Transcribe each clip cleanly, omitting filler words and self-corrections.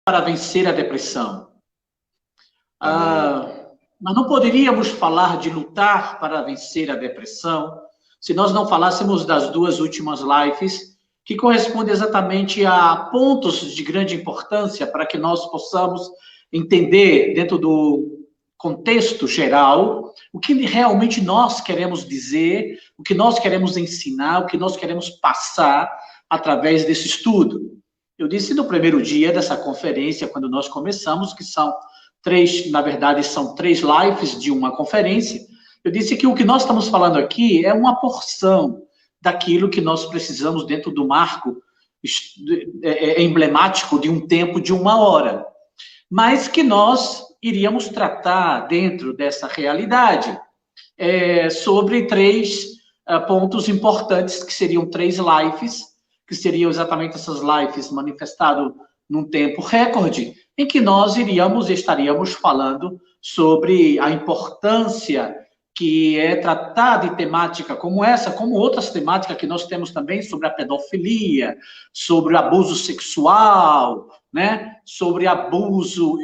para vencer a depressão. Mas não poderíamos falar de lutar para vencer a depressão se nós não falássemos das duas últimas lives, que correspondem exatamente a pontos de grande importância para que nós possamos entender, dentro do contexto geral, o que realmente nós queremos dizer, o que nós queremos ensinar, o que nós queremos passar através desse estudo. Eu disse no primeiro dia dessa conferência, quando nós começamos, que são na verdade, são 3 lives de uma conferência. Eu disse que o que nós estamos falando aqui é uma porção daquilo que nós precisamos dentro do marco emblemático de um tempo de 1 hora, mas que nós iríamos tratar dentro dessa realidade sobre 3 pontos importantes, que seriam 3 lives, que seriam exatamente essas lives manifestadas num tempo recorde, em que nós estaríamos falando sobre a importância que é tratar de temática como essa, como outras temáticas que nós temos também sobre a pedofilia, sobre o abuso sexual, né? Sobre abuso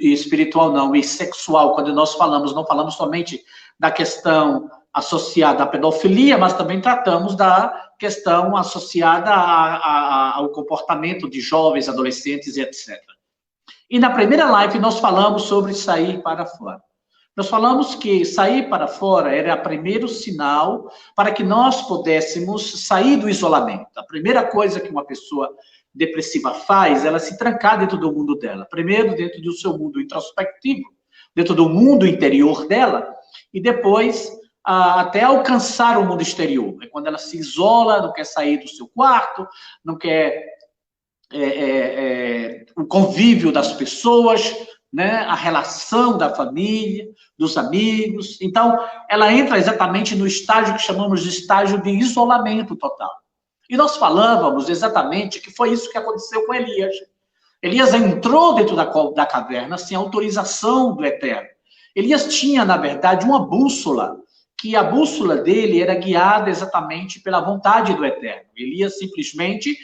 espiritual, não, e sexual. Quando nós falamos, não falamos somente da questão associada à pedofilia, mas também tratamos da questão associada ao comportamento de jovens, adolescentes e etc. E na primeira live nós falamos sobre sair para fora. Nós falamos que sair para fora era o primeiro sinal para que nós pudéssemos sair do isolamento. A primeira coisa que uma pessoa depressiva faz, ela se trancar dentro do mundo dela. Primeiro, dentro do seu mundo introspectivo, dentro do mundo interior dela, e depois até alcançar o mundo exterior. É quando ela se isola, não quer sair do seu quarto, não quer o convívio das pessoas, né? A relação da família, dos amigos. Então, ela entra exatamente no estágio que chamamos de estágio de isolamento total. E nós falávamos exatamente que foi isso que aconteceu com Elias. Elias entrou dentro da caverna sem autorização do Eterno. Elias tinha, na verdade, uma bússola, que a bússola dele era guiada exatamente pela vontade do Eterno. Elias simplesmente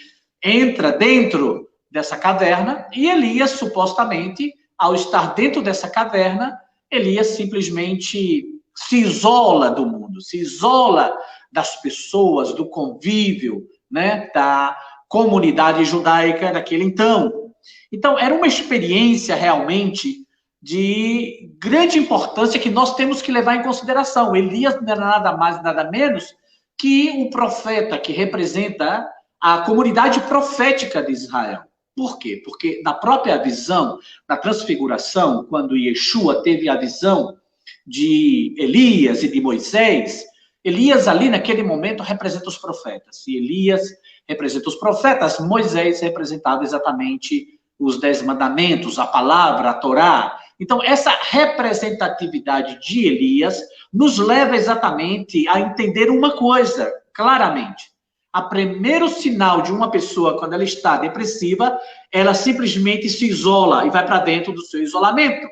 entra dentro dessa caverna e Elias, supostamente, ao estar dentro dessa caverna, Elias simplesmente se isola do mundo, se isola das pessoas, do convívio, né, da comunidade judaica daquele então. Então, era uma experiência realmente de grande importância que nós temos que levar em consideração. Elias não era nada mais, nada menos que um profeta que representa a comunidade profética de Israel. Por quê? Porque na própria visão, na transfiguração, quando Yeshua teve a visão de Elias e de Moisés, Elias ali naquele momento representa os profetas. E Elias representa os profetas, Moisés representava exatamente os 10 mandamentos, a palavra, a Torá. Então, essa representatividade de Elias nos leva exatamente a entender uma coisa, claramente. O primeiro sinal de uma pessoa, quando ela está depressiva, ela simplesmente se isola e vai para dentro do seu isolamento.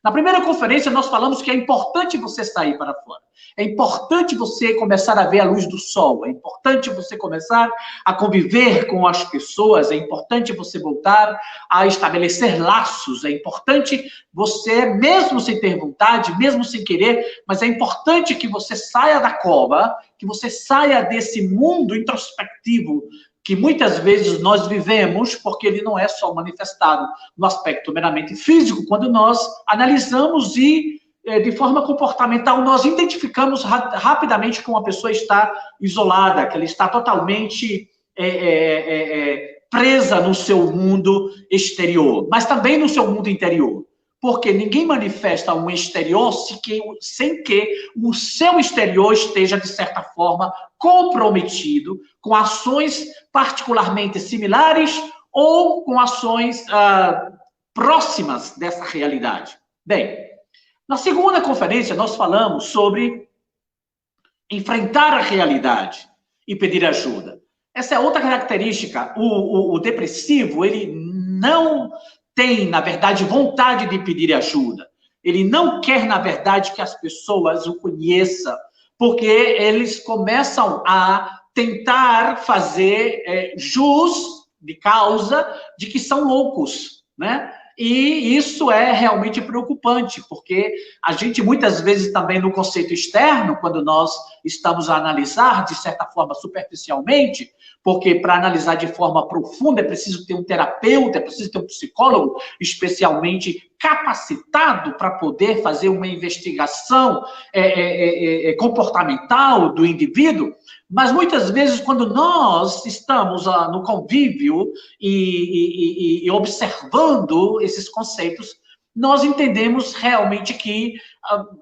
Na primeira conferência, nós falamos que é importante você sair para fora. É importante você começar a ver a luz do sol. É importante você começar a conviver com as pessoas. É importante você voltar a estabelecer laços. É importante você, mesmo sem ter vontade, mesmo sem querer, mas é importante que você saia da cova, que você saia desse mundo introspectivo que muitas vezes nós vivemos, porque ele não é só manifestado no aspecto meramente físico, quando nós analisamos e, de forma comportamental, nós identificamos rapidamente que uma pessoa está isolada, que ela está totalmente presa no seu mundo exterior, mas também no seu mundo interior. Porque ninguém manifesta um exterior sem que o seu exterior esteja, de certa forma, comprometido com ações particularmente similares ou com ações próximas dessa realidade. Bem, na segunda conferência nós falamos sobre enfrentar a realidade e pedir ajuda. Essa é outra característica. O depressivo, ele não tem, na verdade, vontade de pedir ajuda. Ele não quer, na verdade, que as pessoas o conheçam, porque eles começam a tentar fazer jus de causa de que são loucos, né? E isso é realmente preocupante, porque a gente muitas vezes também no conceito externo, quando nós estamos a analisar de certa forma superficialmente, porque para analisar de forma profunda é preciso ter um terapeuta, é preciso ter um psicólogo especialmente capacitado para poder fazer uma investigação comportamental do indivíduo. Mas muitas vezes, quando nós estamos no convívio e observando esses conceitos, nós entendemos realmente que,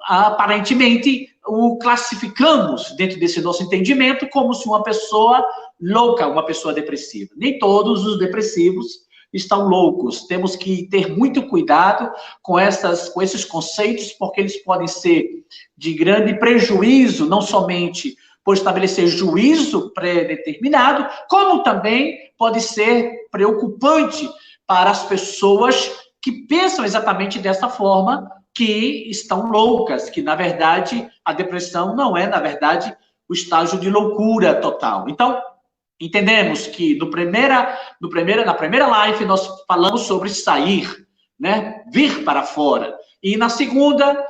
aparentemente, o classificamos dentro desse nosso entendimento como se uma pessoa louca, uma pessoa depressiva. Nem todos os depressivos estão loucos. Temos que ter muito cuidado com esses conceitos, porque eles podem ser de grande prejuízo, não somente por estabelecer juízo pré-determinado, como também pode ser preocupante para as pessoas que pensam exatamente dessa forma, que estão loucas, que, na verdade, a depressão não é, na verdade, o estágio de loucura total. Então, entendemos que na primeira live nós falamos sobre sair, né? Vir para fora. E na segunda,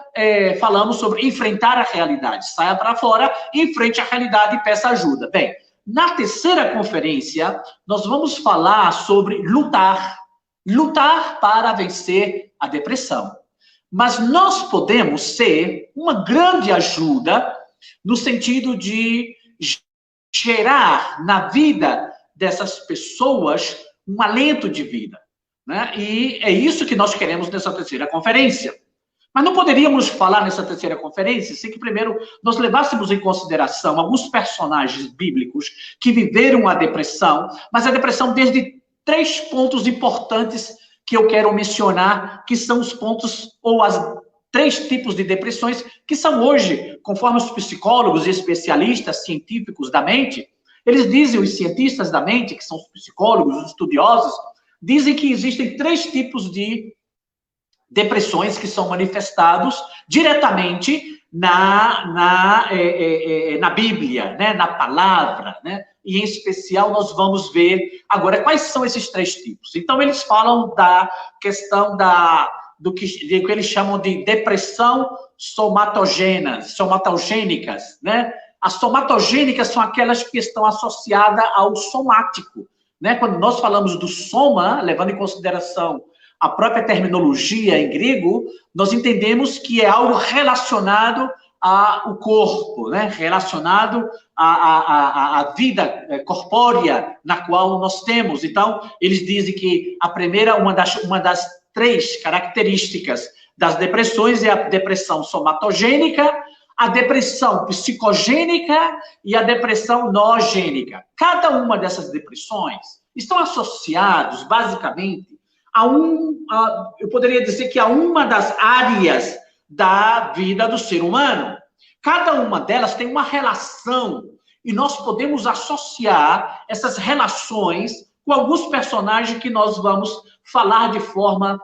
falamos sobre enfrentar a realidade. Saia para fora, enfrente a realidade e peça ajuda. Bem, na terceira conferência, nós vamos falar sobre lutar. Lutar para vencer a depressão. Mas nós podemos ser uma grande ajuda no sentido de gerar na vida dessas pessoas um alento de vida, né? E é isso que nós queremos nessa terceira conferência. Mas não poderíamos falar nessa terceira conferência sem que primeiro nós levássemos em consideração alguns personagens bíblicos que viveram a depressão, mas a depressão desde 3 pontos importantes que eu quero mencionar, que são os pontos ou as 3 tipos de depressões que são hoje, conforme os psicólogos e especialistas científicos da mente, eles dizem, os cientistas da mente, que são os psicólogos, os estudiosos, dizem que existem 3 tipos de depressões que são manifestados diretamente na Bíblia, né? Na palavra, né? E, em especial, nós vamos ver agora quais são esses 3 tipos. Então, eles falam da questão do que eles chamam de depressão somatogênicas, né? As somatogênicas são aquelas que estão associadas ao somático, né? Quando nós falamos do soma, levando em consideração a própria terminologia em grego, nós entendemos que é algo relacionado ao corpo, né? Relacionado à vida corpórea na qual nós temos. Então, eles dizem que a primeira, uma das 3 características das depressões é a depressão somatogênica, a depressão psicogênica e a depressão noogênica. Cada uma dessas depressões estão associados, basicamente, eu poderia dizer que a uma das áreas da vida do ser humano. Cada uma delas tem uma relação e nós podemos associar essas relações com alguns personagens que nós vamos falar de forma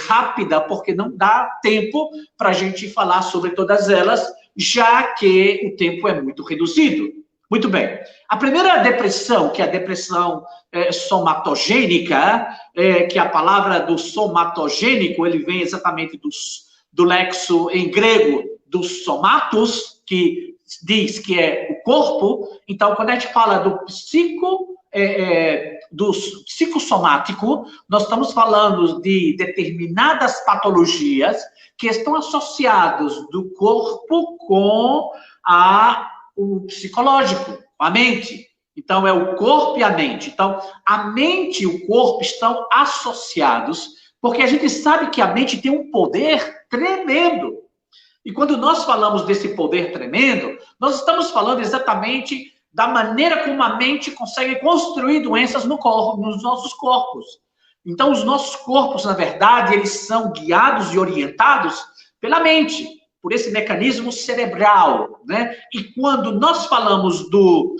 rápida, porque não dá tempo para a gente falar sobre todas elas, já que o tempo é muito reduzido. Muito bem. A primeira depressão, que é a depressão somatogênica, que a palavra do somatogênico, ele vem exatamente do lexo em grego dos somatos, que diz que é o corpo. Então, quando a gente fala do psicossomático, nós estamos falando de determinadas patologias que estão associadas do corpo com o psicológico, a mente. Então, é o corpo e a mente. Então, a mente e o corpo estão associados, porque a gente sabe que a mente tem um poder tremendo. E quando nós falamos desse poder tremendo, nós estamos falando exatamente da maneira como a mente consegue construir doenças nos nossos corpos. Então, os nossos corpos, na verdade, eles são guiados e orientados pela mente, por esse mecanismo cerebral, né? E quando nós falamos do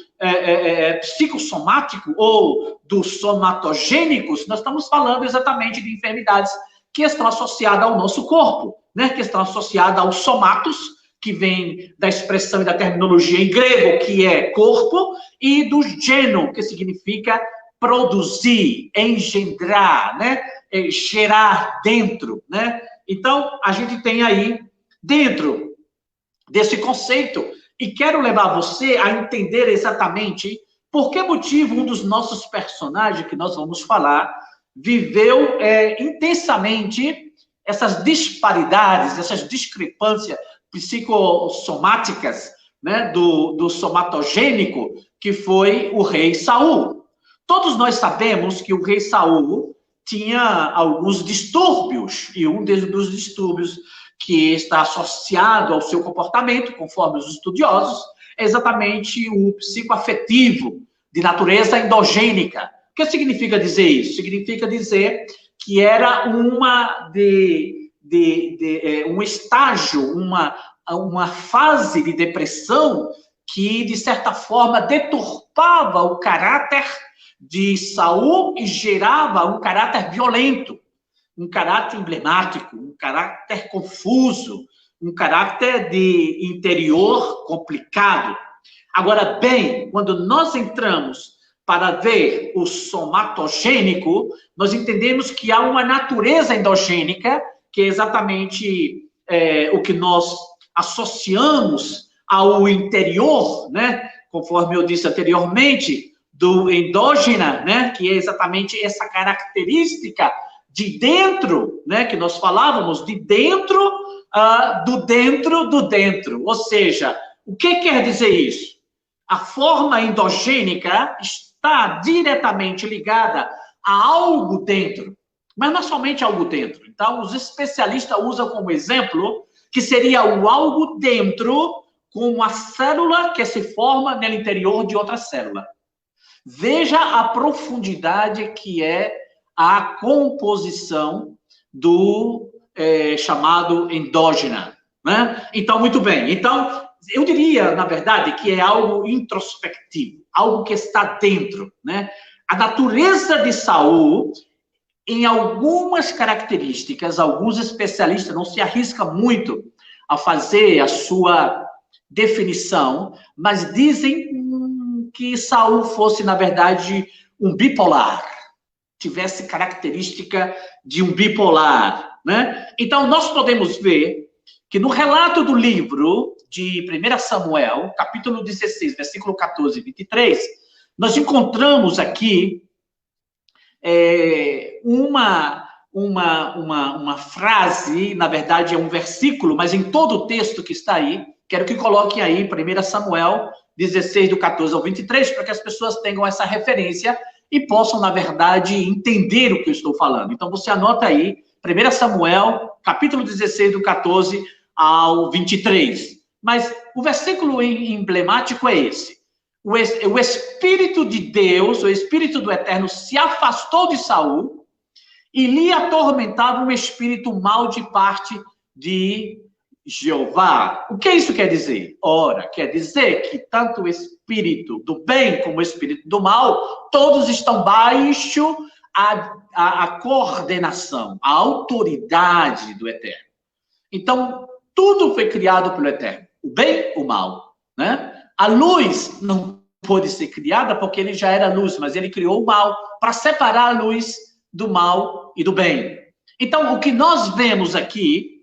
psicossomático ou dos somatogênicos, nós estamos falando exatamente de enfermidades que estão associadas ao nosso corpo, né? Que estão associadas aos somatos, que vem da expressão e da terminologia em grego, que é corpo, e do geno, que significa produzir, engendrar, né? Gerar dentro, né? Então, a gente tem aí, dentro desse conceito, e quero levar você a entender exatamente por que motivo um dos nossos personagens, que nós vamos falar, viveu intensamente essas disparidades, essas discrepâncias psicossomáticas, né, do somatogênico, que foi o rei Saul. Todos nós sabemos que o rei Saul tinha alguns distúrbios, e um dos distúrbios que está associado ao seu comportamento, conforme os estudiosos, é exatamente o psicoafetivo, de natureza endogênica. O que significa dizer isso? Significa dizer que era um estágio, uma fase de depressão que, de certa forma, deturpava o caráter de Saul e gerava um caráter violento, um caráter emblemático, um caráter confuso, um caráter de interior complicado. Agora, bem, quando nós entramos para ver o somatogênico, nós entendemos que há uma natureza endogênica, que é exatamente o que nós associamos ao interior, né? Conforme eu disse anteriormente, do endógena, né? Que é exatamente essa característica de dentro, né? Que nós falávamos de dentro, do dentro do dentro. Ou seja, o que quer dizer isso? A forma endogênica está diretamente ligada a algo dentro, mas não somente algo dentro. Então, os especialistas usam como exemplo que seria o algo dentro com uma célula que se forma no interior de outra célula. Veja a profundidade que é a composição do chamado endógena, né? Então, muito bem. Então, eu diria, na verdade, que é algo introspectivo, algo que está dentro, né? A natureza de Saul, em algumas características, alguns especialistas não se arriscam muito a fazer a sua definição, mas dizem que Saul fosse, na verdade, um bipolar, tivesse característica de um bipolar, né? Então, nós podemos ver que no relato do livro de 1 Samuel, capítulo 16, versículo 14 e 23, nós encontramos aqui uma frase, na verdade é um versículo, mas em todo o texto que está aí, quero que coloquem aí 1 Samuel 16, do 14 ao 23, para que as pessoas tenham essa referência e possam, na verdade, entender o que eu estou falando. Então, você anota aí, 1 Samuel, capítulo 16, do 14 ao 23. Mas o versículo emblemático é esse. O Espírito de Deus, o Espírito do Eterno, se afastou de Saul e lhe atormentava um espírito mau de parte de Jeová. O que isso quer dizer? Ora, quer dizer que tanto o espírito do bem como o espírito do mal, todos estão baixo a coordenação, a autoridade do Eterno. Então, tudo foi criado pelo Eterno, o bem, o mal, né? A luz não pôde ser criada porque ele já era luz, mas ele criou o mal para separar a luz do mal e do bem. Então, o que nós vemos aqui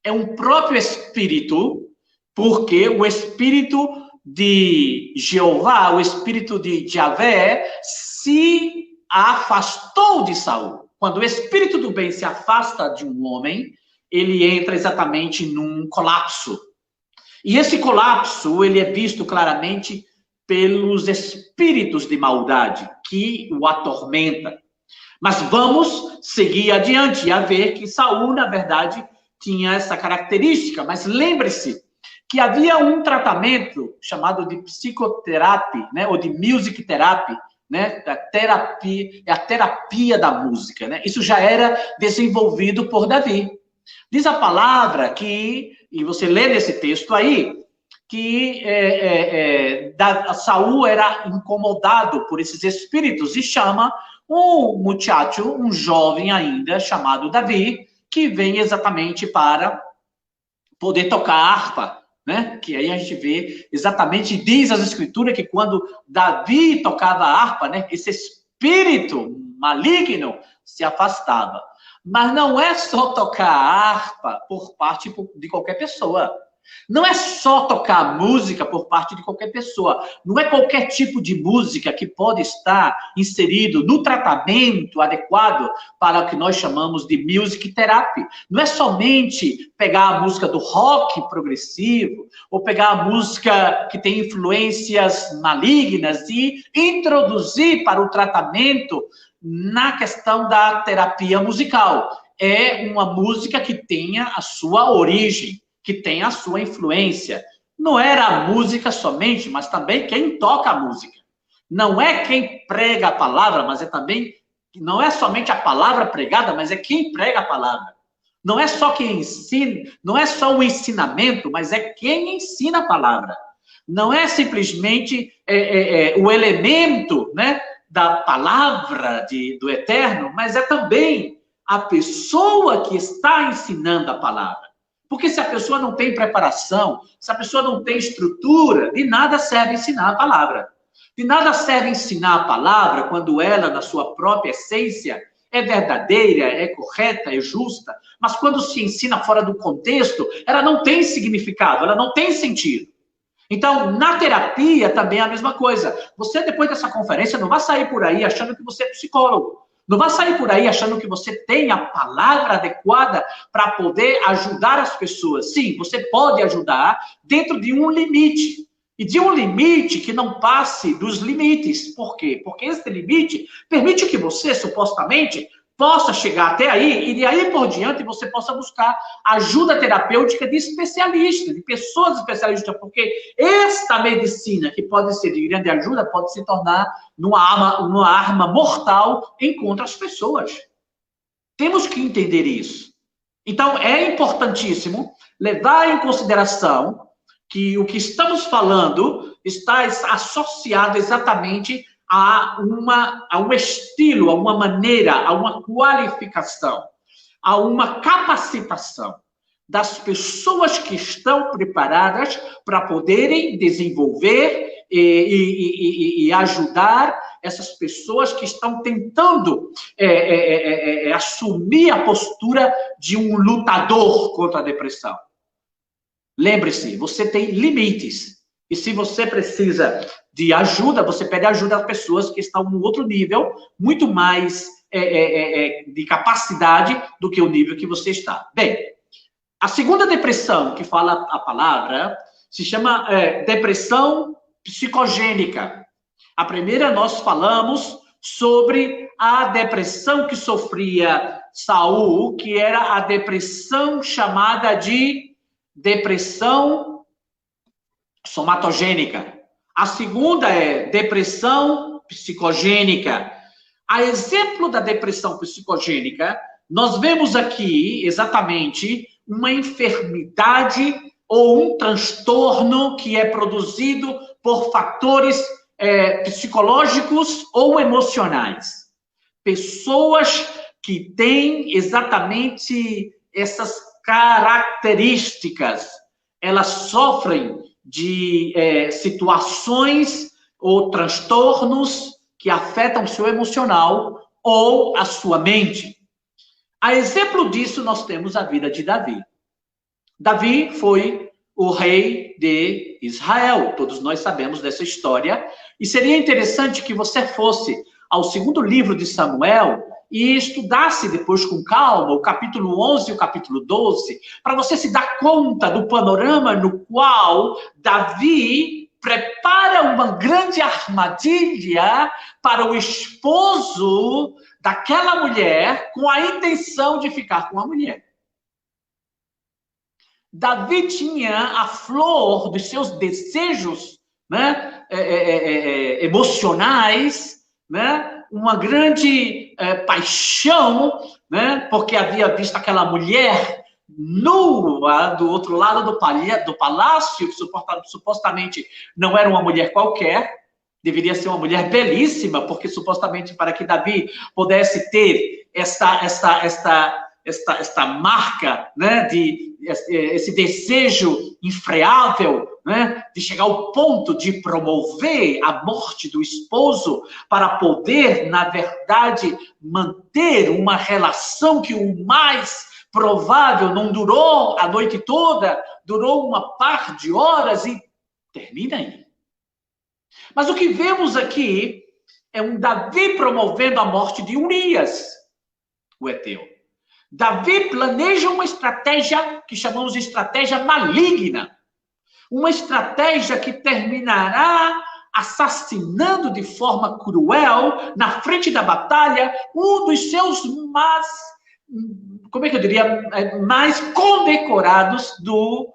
é um próprio espírito, porque o espírito de Jeová, o espírito de Javé, se afastou de Saul. Quando o espírito do bem se afasta de um homem, ele entra exatamente num colapso. E esse colapso, ele é visto claramente pelos espíritos de maldade que o atormentam. Mas vamos seguir adiante e a ver que Saul, na verdade, tinha essa característica. Mas lembre-se que havia um tratamento chamado de psicoterapia, né, ou de music therapy, né, a terapia da música, né? Isso já era desenvolvido por Davi. Diz a palavra que, e você lê nesse texto aí, que Saul era incomodado por esses espíritos e chama um muchacho, um jovem ainda, chamado Davi, que vem exatamente para poder tocar harpa, né? Que aí a gente vê exatamente, diz as escrituras que quando Davi tocava a harpa, né? Esse espírito maligno se afastava. Mas não é só tocar a harpa por parte de qualquer pessoa. Não é só tocar música por parte de qualquer pessoa. Não é qualquer tipo de música que pode estar inserido no tratamento adequado para o que nós chamamos de music therapy. Não é somente pegar a música do rock progressivo ou pegar a música que tem influências malignas e introduzir para o tratamento na questão da terapia musical. É uma música que tenha a sua origem, que tem a sua influência. Não era a música somente, mas também quem toca a música. Não é quem prega a palavra, mas é também, não é somente a palavra pregada, mas é quem prega a palavra. Não é só quem ensina, não é só o ensinamento, mas é quem ensina a palavra. Não é simplesmente o elemento, né, da palavra do Eterno, mas é também a pessoa que está ensinando a palavra. Porque se a pessoa não tem preparação, se a pessoa não tem estrutura, de nada serve ensinar a palavra. De nada serve ensinar a palavra quando ela, na sua própria essência, é verdadeira, é correta, é justa. Mas quando se ensina fora do contexto, ela não tem significado, ela não tem sentido. Então, na terapia também é a mesma coisa. Você, depois dessa conferência, não vai sair por aí achando que você é psicólogo. Não vai sair por aí achando que você tem a palavra adequada para poder ajudar as pessoas. Sim, você pode ajudar dentro de um limite. E de um limite que não passe dos limites. Por quê? Porque esse limite permite que você, supostamente, possa chegar até aí e de aí por diante você possa buscar ajuda terapêutica de especialistas, de pessoas especialistas, porque esta medicina, que pode ser de grande ajuda, pode se tornar uma arma mortal contra as pessoas. Temos que entender isso. Então, é importantíssimo levar em consideração que o que estamos falando está associado exatamente a um estilo, a uma maneira, a uma qualificação, a uma capacitação das pessoas que estão preparadas para poderem desenvolver e ajudar essas pessoas que estão tentando assumir a postura de um lutador contra a depressão. Lembre-se, você tem limites. E se você precisa de ajuda, você pede ajuda às pessoas que estão no outro nível, muito mais de capacidade do que o nível que você está. Bem, a segunda depressão que fala a palavra se chama depressão psicogênica. A primeira nós falamos sobre a depressão que sofria Saul, que era a depressão chamada de depressão somatogênica. A segunda é depressão psicogênica. A exemplo da depressão psicogênica, nós vemos aqui exatamente uma enfermidade ou um transtorno que é produzido por fatores psicológicos ou emocionais. Pessoas que têm exatamente essas características, elas sofrem de situações ou transtornos que afetam o seu emocional ou a sua mente. A exemplo disso, nós temos a vida de Davi. Davi foi o rei de Israel. Todos nós sabemos dessa história. E seria interessante que você fosse ao segundo livro de Samuel e estudasse depois com calma o capítulo 11 e o capítulo 12, para você se dar conta do panorama no qual Davi prepara uma grande armadilha para o esposo daquela mulher com a intenção de ficar com a mulher. Davi tinha a flor dos seus desejos, né, emocionais, né, uma grande paixão, né, porque havia visto aquela mulher nua do outro lado do palácio, que supostamente não era uma mulher qualquer, deveria ser uma mulher belíssima, porque supostamente para que Davi pudesse ter esta esta marca, né, esse desejo infreável, né, de chegar ao ponto de promover a morte do esposo para poder, na verdade, manter uma relação que o mais provável não durou a noite toda, durou uma par de horas e termina aí. Mas o que vemos aqui é um Davi promovendo a morte de Urias, o heteu. Davi planeja uma estratégia que chamamos de estratégia maligna. Uma estratégia que terminará assassinando de forma cruel, na frente da batalha, um dos seus mais condecorados do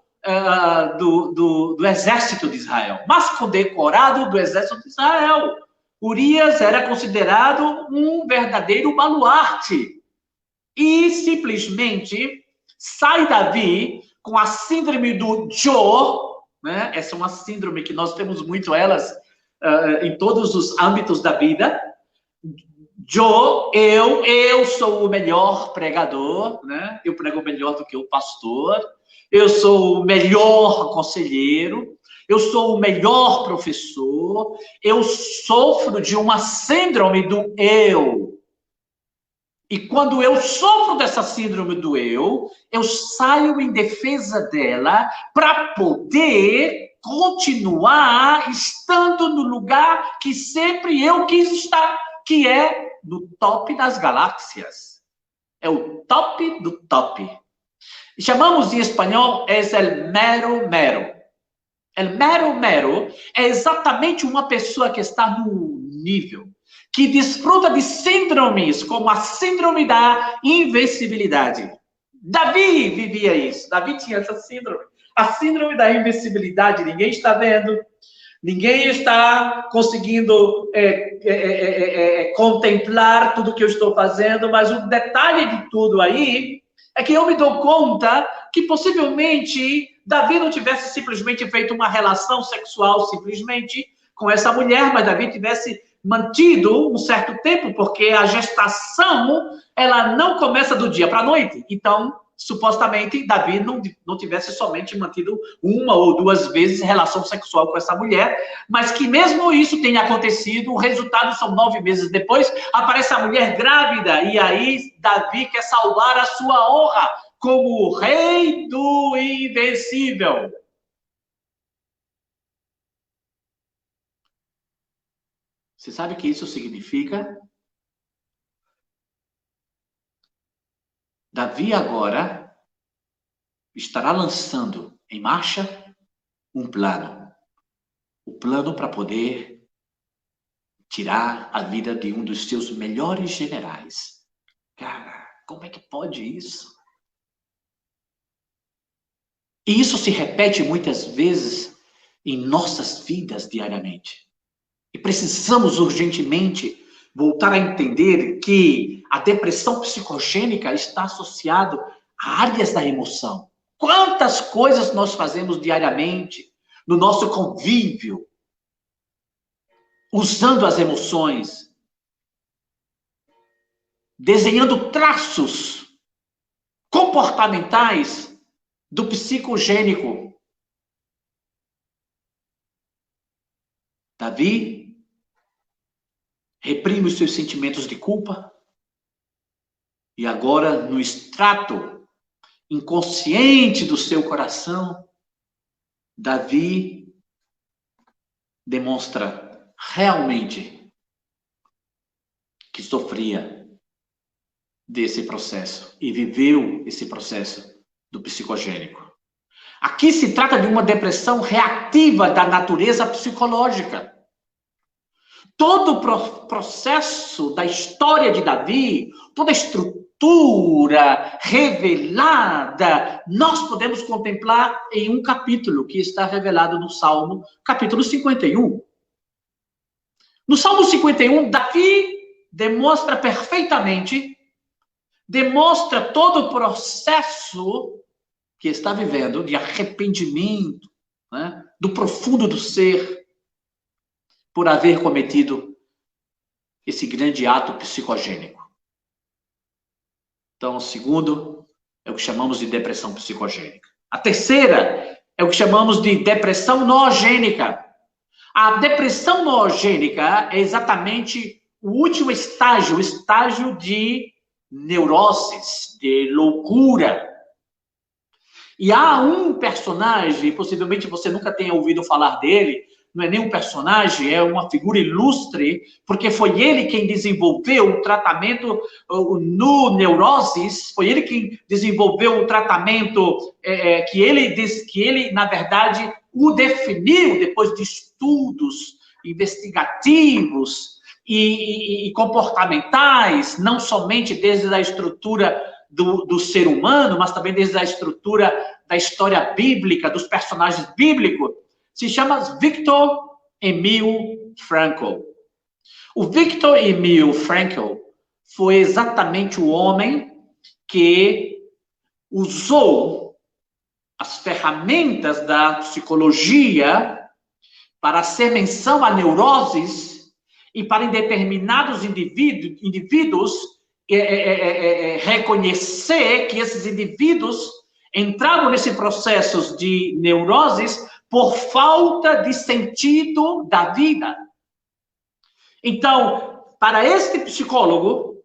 exército de Israel. Mais condecorado do exército de Israel. Urias era considerado um verdadeiro baluarte. E simplesmente sai Davi com a síndrome do Joe, né? Essa é uma síndrome que nós temos muito elas em todos os âmbitos da vida. Joe, eu sou o melhor pregador, né? Eu prego melhor do que o pastor. Eu sou o melhor conselheiro. Eu sou o melhor professor. Eu sofro de uma síndrome do eu. E quando eu sofro dessa síndrome do eu saio em defesa dela para poder continuar estando no lugar que sempre eu quis estar, que é no top das galáxias. É o top do top. Chamamos em espanhol el mero mero. El mero mero é exatamente uma pessoa que está no nível, que desfruta de síndromes, como a síndrome da invencibilidade. Davi vivia isso. Davi tinha essa síndrome. A síndrome da invencibilidade. Ninguém está vendo. Ninguém está conseguindo contemplar tudo que eu estou fazendo. Mas o detalhe de tudo aí é que eu me dou conta que possivelmente Davi não tivesse simplesmente feito uma relação sexual simplesmente com essa mulher, mas Davi tivesse mantido um certo tempo, porque a gestação, ela não começa do dia para a noite. Então, supostamente, Davi não tivesse somente mantido uma ou duas vezes relação sexual com essa mulher, mas que mesmo isso tenha acontecido, o resultado são 9 meses depois, aparece a mulher grávida, e aí Davi quer salvar a sua honra como o rei do invencível. Você sabe o que isso significa? Davi agora estará lançando em marcha um plano. O plano para poder tirar a vida de um dos seus melhores generais. Cara, como é que pode isso? E isso se repete muitas vezes em nossas vidas diariamente. E precisamos urgentemente voltar a entender que a depressão psicogênica está associada a áreas da emoção. Quantas coisas nós fazemos diariamente no nosso convívio, usando as emoções, desenhando traços comportamentais do psicogênico. Davi reprime os seus sentimentos de culpa e agora, no extrato inconsciente do seu coração, Davi demonstra realmente que sofria desse processo e viveu esse processo do psicogênico. Aqui se trata de uma depressão reativa da natureza psicológica. Todo o processo da história de Davi, toda a estrutura revelada, nós podemos contemplar em um capítulo que está revelado no Salmo, capítulo 51. No Salmo 51, Davi demonstra perfeitamente, demonstra todo o processo que está vivendo de arrependimento, né, do profundo do ser, por haver cometido esse grande ato psicogênico. Então, o segundo é o que chamamos de depressão psicogênica. A terceira é o que chamamos de depressão noogênica. A depressão noogênica é exatamente o último estágio, o estágio de neuroses, de loucura. E há um personagem, possivelmente você nunca tenha ouvido falar dele, não é nem um personagem, é uma figura ilustre, porque foi ele quem desenvolveu o tratamento no neuroses, foi ele quem desenvolveu o tratamento que ele, na verdade, o definiu depois de estudos investigativos e comportamentais, não somente desde a estrutura do ser humano, mas também desde a estrutura da história bíblica, dos personagens bíblicos. Se chama Viktor Emil Frankl. O Viktor Emil Frankl foi exatamente o homem que usou as ferramentas da psicologia para hacer menção a neuroses e para, em determinados indivíduos reconhecer que esses indivíduos entravam nesse processo de neuroses por falta de sentido da vida. Então, para este psicólogo,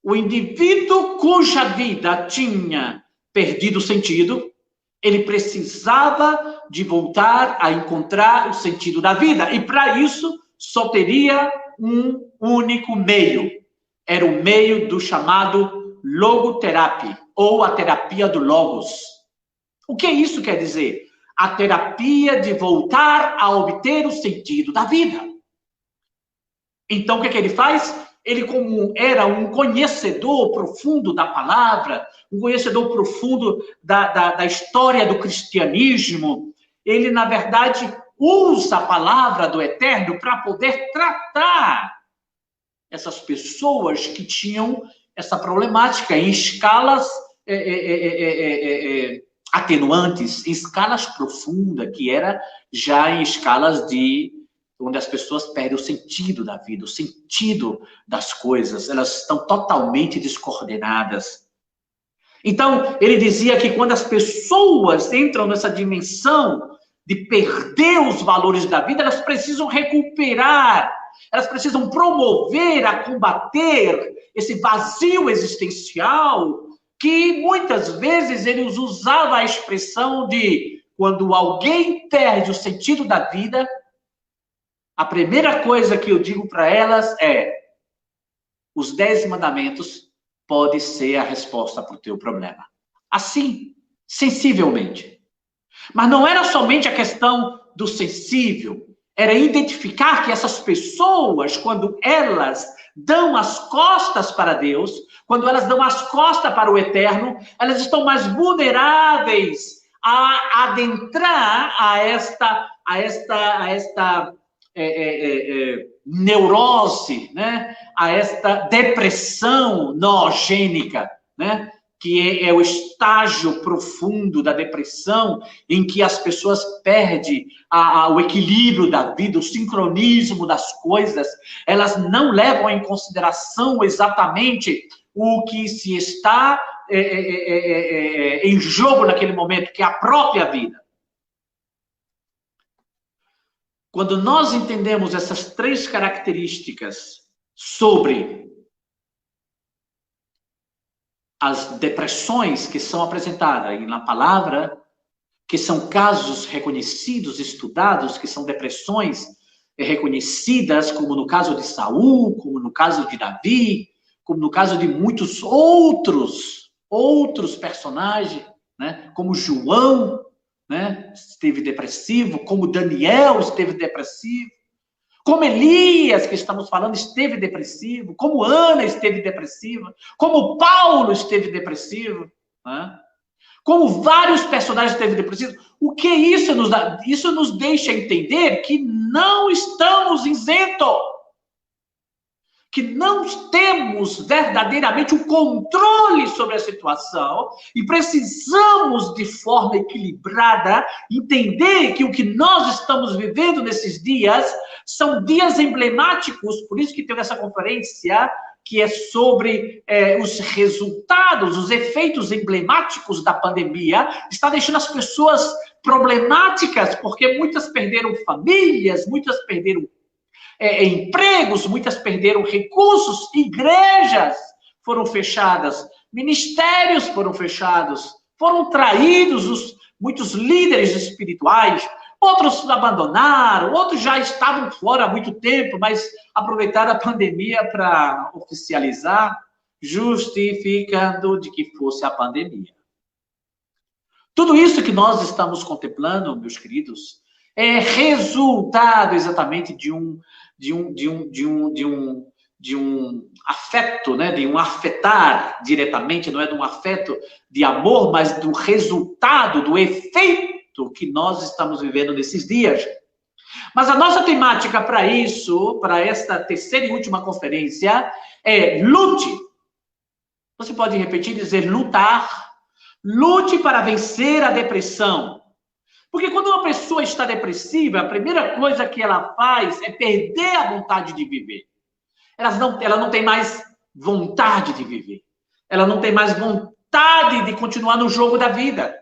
o indivíduo cuja vida tinha perdido o sentido, ele precisava de voltar a encontrar o sentido da vida. E para isso, só teria um único meio. Era o meio do chamado logoterapia, ou a terapia do logos. O que isso quer dizer? A terapia de voltar a obter o sentido da vida. Então, o que ele faz? Ele, como era um conhecedor profundo da palavra, um conhecedor profundo da história do cristianismo, ele, na verdade, usa a palavra do Eterno para poder tratar essas pessoas que tinham essa problemática em escalas atenuantes, em escalas profundas, que era já em escalas onde as pessoas perdem o sentido da vida, o sentido das coisas, elas estão totalmente descoordenadas. Então, ele dizia que quando as pessoas entram nessa dimensão de perder os valores da vida, elas precisam recuperar, elas precisam promover a combater esse vazio existencial, que muitas vezes eles usavam a expressão de quando alguém perde o sentido da vida, a primeira coisa que eu digo para elas é: os 10 mandamentos podem ser a resposta para o teu problema. Assim, sensivelmente. Mas não era somente a questão do sensível, era identificar que essas pessoas, quando elas dão as costas para Deus, quando elas dão as costas para o Eterno, elas estão mais vulneráveis a adentrar a esta neurose, né? A esta depressão noogênica, né? Que é o estágio profundo da depressão, em que as pessoas perdem o equilíbrio da vida, o sincronismo das coisas, elas não levam em consideração exatamente o que se está em jogo naquele momento, que é a própria vida. Quando nós entendemos essas 3 características sobre as depressões que são apresentadas na palavra, que são casos reconhecidos, estudados, que são depressões reconhecidas, como no caso de Saul, como no caso de Davi, como no caso de muitos outros personagens, né? Como João, né? Esteve depressivo, como Daniel esteve depressivo, como Elias, que estamos falando, esteve depressivo, como Ana esteve depressiva, como Paulo esteve depressivo, né? Como vários personagens esteve depressivos. O que isso nos dá? Isso nos deixa entender que não estamos isentos, que não temos verdadeiramente o controle sobre a situação e precisamos, de forma equilibrada, entender que o que nós estamos vivendo nesses dias são dias emblemáticos, por isso que teve essa conferência que é sobre os resultados, os efeitos emblemáticos da pandemia, está deixando as pessoas problemáticas, porque muitas perderam famílias, muitas perderam empregos, muitas perderam recursos, igrejas foram fechadas, ministérios foram fechados, foram traídos muitos líderes espirituais, outros abandonaram, outros já estavam fora há muito tempo, mas aproveitaram a pandemia para oficializar, justificando de que fosse a pandemia. Tudo isso que nós estamos contemplando, meus queridos, é resultado exatamente de um afeto, né? De um afetar diretamente, não é de um afeto de amor, mas do resultado, do efeito que nós estamos vivendo nesses dias. Mas a nossa temática para isso, para esta terceira e última conferência, é lute. Você pode repetir, dizer lutar. Lute para vencer a depressão. Porque quando uma pessoa está depressiva, a primeira coisa que ela faz é perder a vontade de viver. Ela não tem mais vontade de viver. Ela não tem mais vontade de continuar no jogo da vida.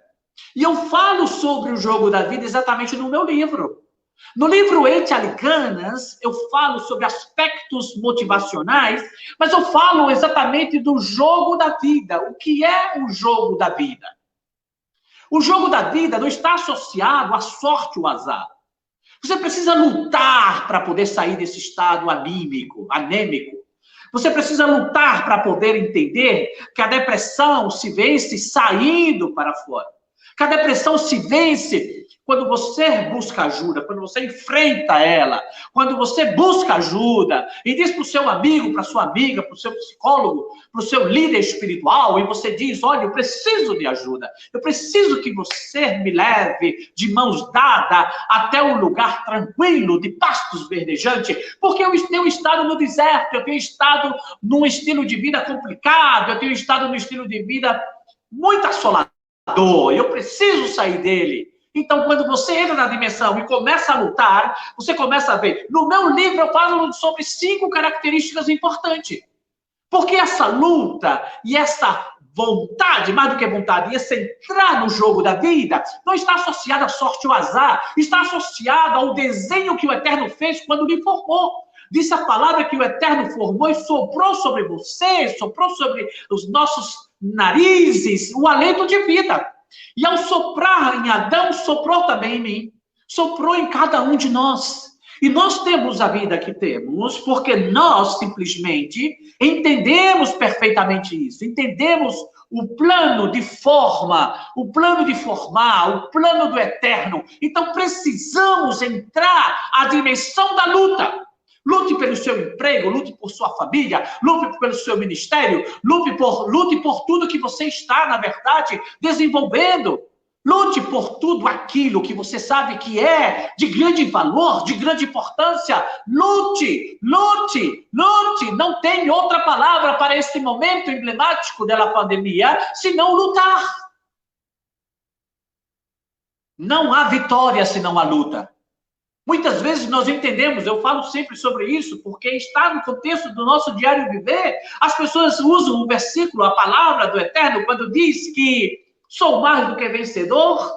E eu falo sobre o jogo da vida exatamente no meu livro. No livro Ente Alicanas, eu falo sobre aspectos motivacionais, mas eu falo exatamente do jogo da vida. O que é o jogo da vida? O jogo da vida não está associado à sorte ou azar. Você precisa lutar para poder sair desse estado anêmico. Você precisa lutar para poder entender que a depressão se vence saindo para fora. Que a depressão se vence quando você busca ajuda, quando você enfrenta ela, quando você busca ajuda e diz para o seu amigo, para a sua amiga, para o seu psicólogo, para o seu líder espiritual, e você diz, olha, eu preciso de ajuda, eu preciso que você me leve de mãos dadas até um lugar tranquilo, de pastos verdejantes, porque eu tenho estado no deserto, eu tenho estado num estilo de vida complicado, eu tenho estado num estilo de vida muito assolador, eu preciso sair dele. Então, quando você entra na dimensão e começa a lutar, você começa a ver. No meu livro, eu falo sobre 5 características importantes. Porque essa luta e essa vontade, mais do que vontade, esse entrar no jogo da vida, não está associada à sorte ou azar, está associada ao desenho que o Eterno fez quando lhe formou. Disse a palavra que o Eterno formou e soprou sobre você, soprou sobre os nossos narizes, o hálito de vida. E ao soprar em Adão, soprou também em mim. Soprou em cada um de nós. E nós temos a vida que temos, porque nós simplesmente entendemos perfeitamente isso. Entendemos o plano de forma, o plano de formar, o plano do Eterno. Então precisamos entrar à dimensão da luta. Lute pelo seu emprego, lute por sua família, lute pelo seu ministério, lute por tudo que você está, na verdade, desenvolvendo. Lute por tudo aquilo que você sabe que é de grande valor, de grande importância. Lute, lute, lute. Não tem outra palavra para este momento emblemático da pandemia, senão lutar. Não há vitória senão a luta. Muitas vezes nós entendemos, eu falo sempre sobre isso, porque está no contexto do nosso diário viver, as pessoas usam o versículo, a palavra do Eterno, quando diz que sou mais do que vencedor.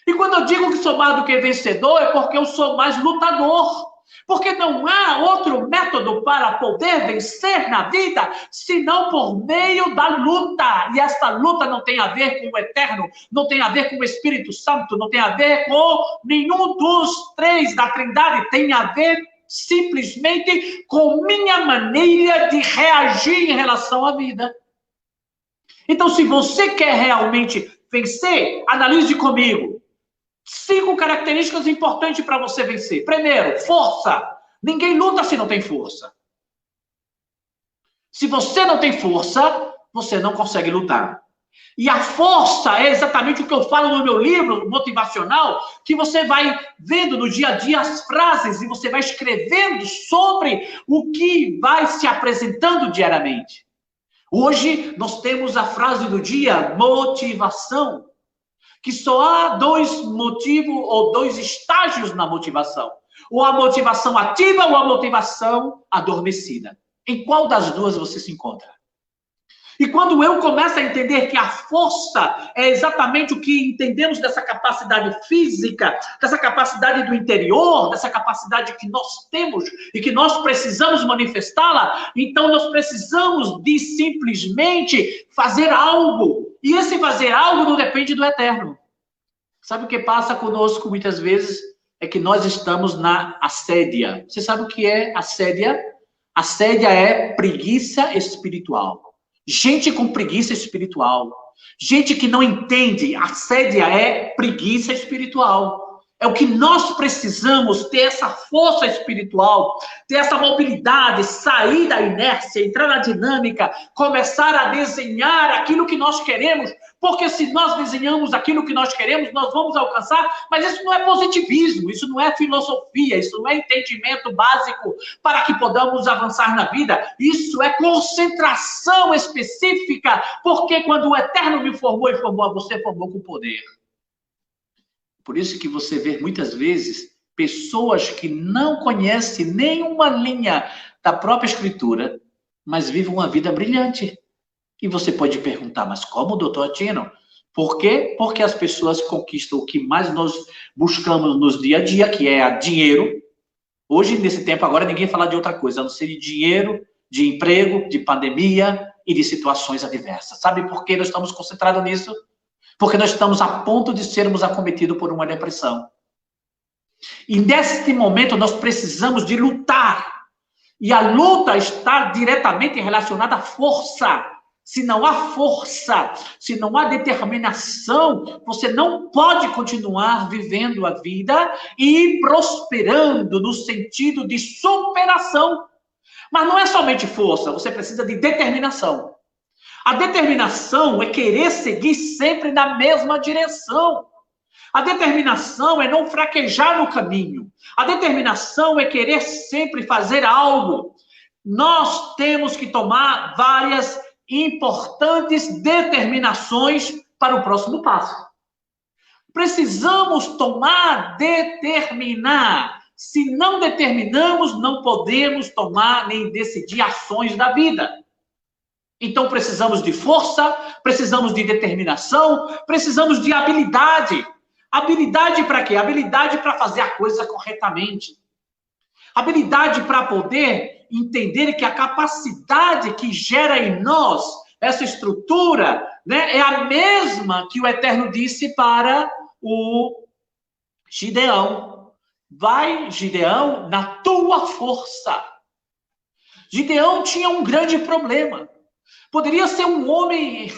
E quando eu digo que sou mais do que vencedor, é porque eu sou mais lutador. Porque não há outro método para poder vencer na vida, senão por meio da luta. E essa luta não tem a ver com o Eterno, não tem a ver com o Espírito Santo, não tem a ver com nenhum dos 3 da Trindade, tem a ver simplesmente com minha maneira de reagir em relação à vida. Então, se você quer realmente vencer, analise comigo. 5 características importantes para você vencer. Primeiro, força. Ninguém luta se não tem força. Se você não tem força, você não consegue lutar. E a força é exatamente o que eu falo no meu livro motivacional, que você vai vendo no dia a dia as frases e você vai escrevendo sobre o que vai se apresentando diariamente. Hoje nós temos a frase do dia, motivação. Que só há 2 motivos ou 2 estágios na motivação. Ou a motivação ativa ou a motivação adormecida. Em qual das duas você se encontra? E quando eu começo a entender que a força é exatamente o que entendemos dessa capacidade física, dessa capacidade do interior, dessa capacidade que nós temos e que nós precisamos manifestá-la, então nós precisamos de simplesmente fazer algo. E esse fazer algo não depende do eterno. Sabe o que passa conosco muitas vezes? É que nós estamos na assédia. Você sabe o que é assédia? Assédia é preguiça espiritual. Gente com preguiça espiritual. Gente que não entende. Assédia é preguiça espiritual. É o que nós precisamos, ter essa força espiritual, ter essa mobilidade, sair da inércia, entrar na dinâmica, começar a desenhar aquilo que nós queremos, porque se nós desenhamos aquilo que nós queremos, nós vamos alcançar, mas isso não é positivismo, isso não é filosofia, isso não é entendimento básico para que podamos avançar na vida, isso é concentração específica, porque quando o Eterno me formou e formou a você, formou com poder. Por isso que você vê muitas vezes pessoas que não conhecem nenhuma linha da própria Escritura, mas vivem uma vida brilhante. E você pode perguntar, mas como, doutor Tino? Por quê? Porque as pessoas conquistam o que mais nós buscamos nos dia a dia, que é dinheiro. Hoje, nesse tempo, agora ninguém fala de outra coisa, a não ser de dinheiro, de emprego, de pandemia e de situações adversas. Sabe por que nós estamos concentrados nisso? Porque nós estamos a ponto de sermos acometidos por uma depressão. E neste momento nós precisamos de lutar. E a luta está diretamente relacionada à força. Se não há força, se não há determinação, você não pode continuar vivendo a vida e prosperando no sentido de superação. Mas não é somente força, você precisa de determinação. A determinação é querer seguir sempre na mesma direção. A determinação é não fraquejar no caminho. A determinação é querer sempre fazer algo. Nós temos que tomar várias importantes determinações para o próximo passo. Precisamos determinar. Se não determinamos, não podemos tomar nem decidir ações da vida. Então, precisamos de força, precisamos de determinação, precisamos de habilidade. Habilidade para quê? Habilidade para fazer a coisa corretamente. Habilidade para poder entender que a capacidade que gera em nós essa estrutura, né, é a mesma que o Eterno disse para o Gideão. Vai, Gideão, na tua força. Gideão tinha um grande problema. Poderia ser um homem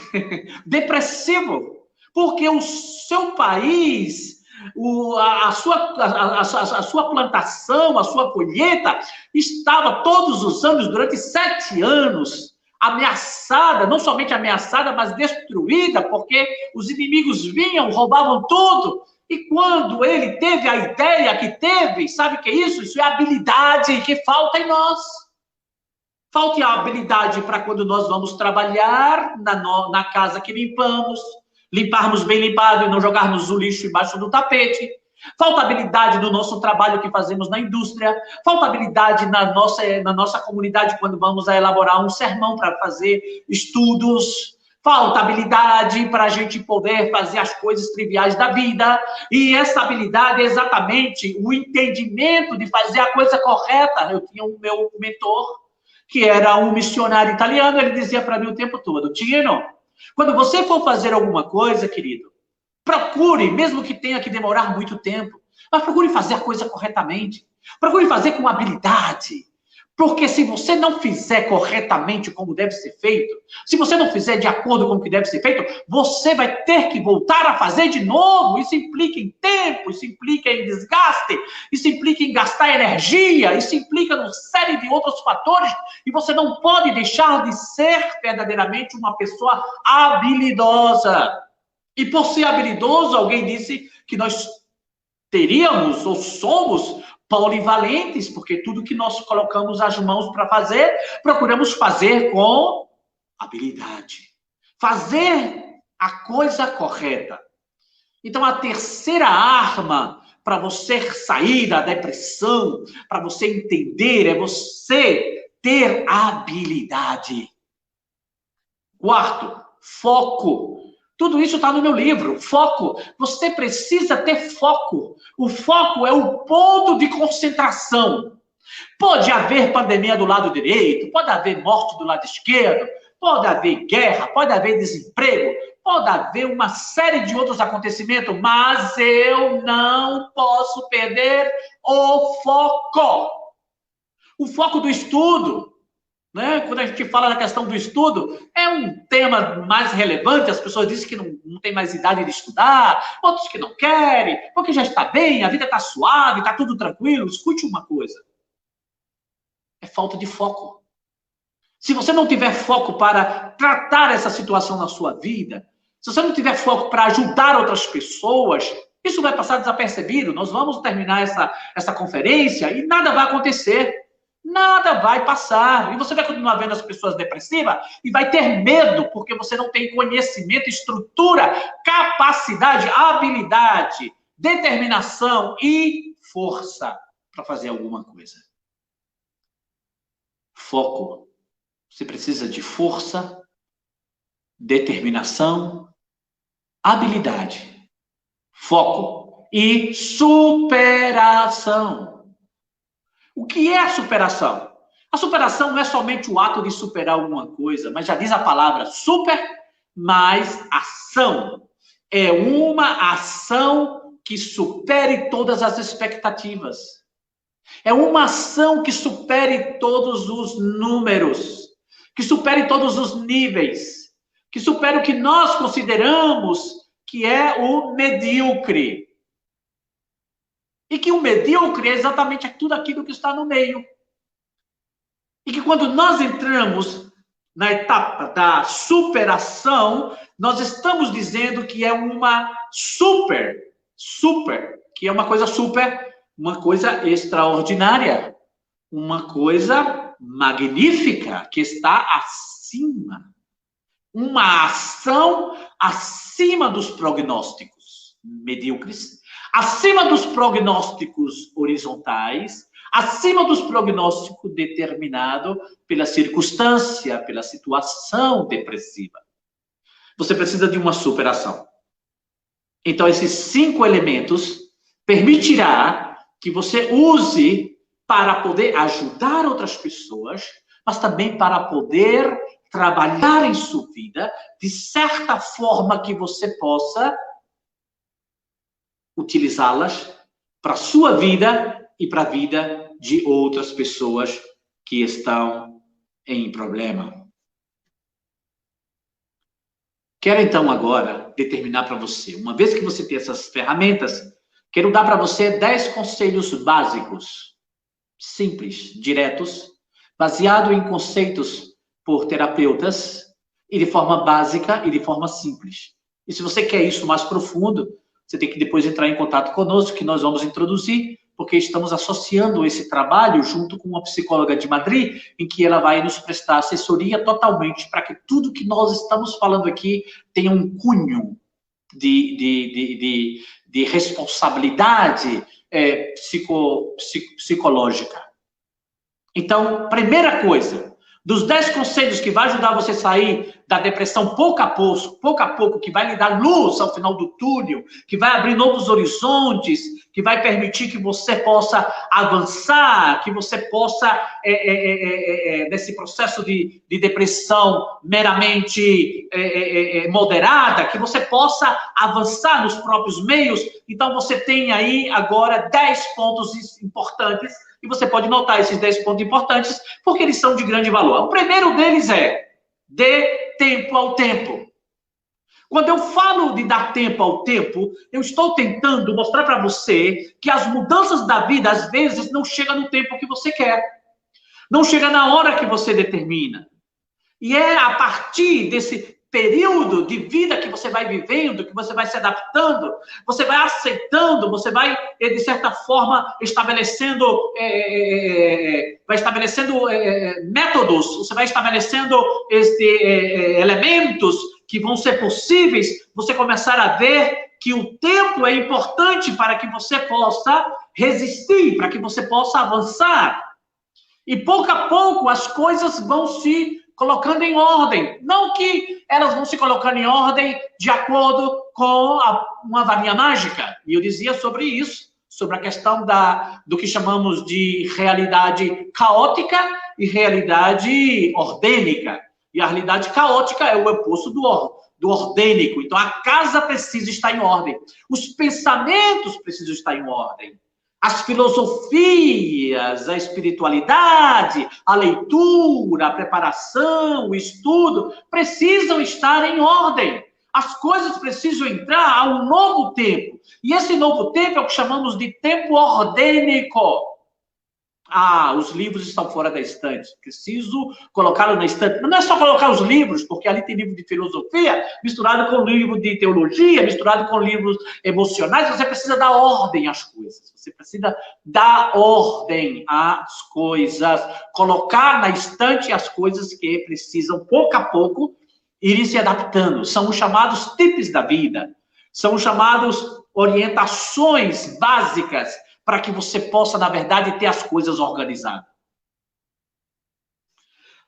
depressivo, porque o seu país, a sua plantação, a sua colheita, estava todos os anos, durante 7 anos, ameaçada, não somente ameaçada, mas destruída, porque os inimigos vinham, roubavam tudo. E quando ele teve a ideia que teve, sabe o que é isso? Isso é habilidade que falta em nós. Falta a habilidade para quando nós vamos trabalhar na casa que limparmos bem limpado e não jogarmos o lixo embaixo do tapete. Falta habilidade no nosso trabalho que fazemos na indústria. Falta habilidade na nossa comunidade quando vamos a elaborar um sermão para fazer estudos. Falta habilidade para a gente poder fazer as coisas triviais da vida. E essa habilidade é exatamente o entendimento de fazer a coisa correta. Eu tinha o meu mentor, que era um missionário italiano, ele dizia para mim o tempo todo, Tino, quando você for fazer alguma coisa, querido, procure, mesmo que tenha que demorar muito tempo, mas procure fazer a coisa corretamente. Procure fazer com habilidade. Porque se você não fizer corretamente como deve ser feito, se você não fizer de acordo com o que deve ser feito, você vai ter que voltar a fazer de novo. Isso implica em tempo, isso implica em desgaste, isso implica em gastar energia, isso implica numa série de outros fatores. E você não pode deixar de ser verdadeiramente uma pessoa habilidosa. E por ser habilidoso, alguém disse que nós teríamos ou somos polivalentes, porque tudo que nós colocamos as mãos para fazer, procuramos fazer com habilidade. Fazer a coisa correta. Então, a terceira arma para você sair da depressão, para você entender, é você ter habilidade. Quarto, foco. Tudo isso está no meu livro, foco. Você precisa ter foco. O foco é o ponto de concentração. Pode haver pandemia do lado direito, pode haver morte do lado esquerdo, pode haver guerra, pode haver desemprego, pode haver uma série de outros acontecimentos, mas eu não posso perder o foco. O foco do estudo, né? Quando a gente fala da questão do estudo, é um tema mais relevante, as pessoas dizem que não tem mais idade de estudar, outros que não querem, porque já está bem, a vida está suave, está tudo tranquilo. Escute uma coisa. É falta de foco. Se você não tiver foco para tratar essa situação na sua vida, se você não tiver foco para ajudar outras pessoas, isso vai passar desapercebido. Nós vamos terminar essa conferência e nada vai acontecer. Nada vai passar. E você vai continuar vendo as pessoas depressivas e vai ter medo, porque você não tem conhecimento, estrutura, capacidade, habilidade, determinação e força para fazer alguma coisa. Foco. Você precisa de força, determinação, habilidade, foco e superação. O que é a superação? A superação não é somente o ato de superar alguma coisa, mas já diz a palavra super mais ação. É uma ação que supere todas as expectativas. É uma ação que supere todos os números, que supere todos os níveis, que supere o que nós consideramos que é o medíocre. E que o medíocre é exatamente tudo aquilo que está no meio. E que quando nós entramos na etapa da superação, nós estamos dizendo que é uma super, que é uma coisa super, uma coisa extraordinária, uma coisa magnífica, que está acima. Uma ação acima dos prognósticos medíocres, acima dos prognósticos horizontais, acima dos prognósticos determinados pela circunstância, pela situação depressiva. Você precisa de uma superação. Então, esses 5 elementos permitirá que você use para poder ajudar outras pessoas, mas também para poder trabalhar em sua vida de certa forma que você possa utilizá-las para a sua vida e para a vida de outras pessoas que estão em problema. Quero então agora determinar para você, uma vez que você tem essas ferramentas, quero dar para você 10 conselhos básicos, simples, diretos, baseado em conceitos por terapeutas e de forma básica e de forma simples. E se você quer isso mais profundo, você tem que depois entrar em contato conosco, que nós vamos introduzir, porque estamos associando esse trabalho junto com uma psicóloga de Madrid, em que ela vai nos prestar assessoria totalmente para que tudo que nós estamos falando aqui tenha um cunho de responsabilidade psicológica. Então, primeira coisa, dos 10 conselhos que vai ajudar você a sair da depressão pouco a pouco, que vai lhe dar luz ao final do túnel, que vai abrir novos horizontes, que vai permitir que você possa avançar, que você possa, nesse processo de depressão meramente moderada, que você possa avançar nos próprios meios. Então, você tem aí agora 10 pontos importantes, e você pode notar esses 10 pontos importantes, porque eles são de grande valor. O primeiro deles é: dê tempo ao tempo. Quando eu falo de dar tempo ao tempo, eu estou tentando mostrar para você que as mudanças da vida, às vezes, não chegam no tempo que você quer. Não chega na hora que você determina. E é a partir desse período de vida que você vai vivendo, que você vai se adaptando, você vai aceitando, você vai, de certa forma, estabelecendo métodos, você vai estabelecendo elementos que vão ser possíveis, você começar a ver que o tempo é importante para que você possa resistir, para que você possa avançar. E pouco a pouco as coisas vão se colocando em ordem. Não que elas vão se colocando em ordem de acordo com uma varinha mágica. E eu dizia sobre isso, sobre a questão do que chamamos de realidade caótica e realidade ordênica. E a realidade caótica é o oposto do ordênico. Então, a casa precisa estar em ordem. Os pensamentos precisam estar em ordem. As filosofias, a espiritualidade, a leitura, a preparação, o estudo, precisam estar em ordem. As coisas precisam entrar a um novo tempo. E esse novo tempo é o que chamamos de tempo ordênico. Ah, os livros estão fora da estante. Preciso colocá-los na estante. Mas não é só colocar os livros, porque ali tem livro de filosofia, misturado com livro de teologia, misturado com livros emocionais. Você precisa dar ordem às coisas. Você precisa dar ordem às coisas. Colocar na estante as coisas que precisam, pouco a pouco, irem se adaptando. São os chamados tipos da vida. São os chamados orientações básicas para que você possa, na verdade, ter as coisas organizadas.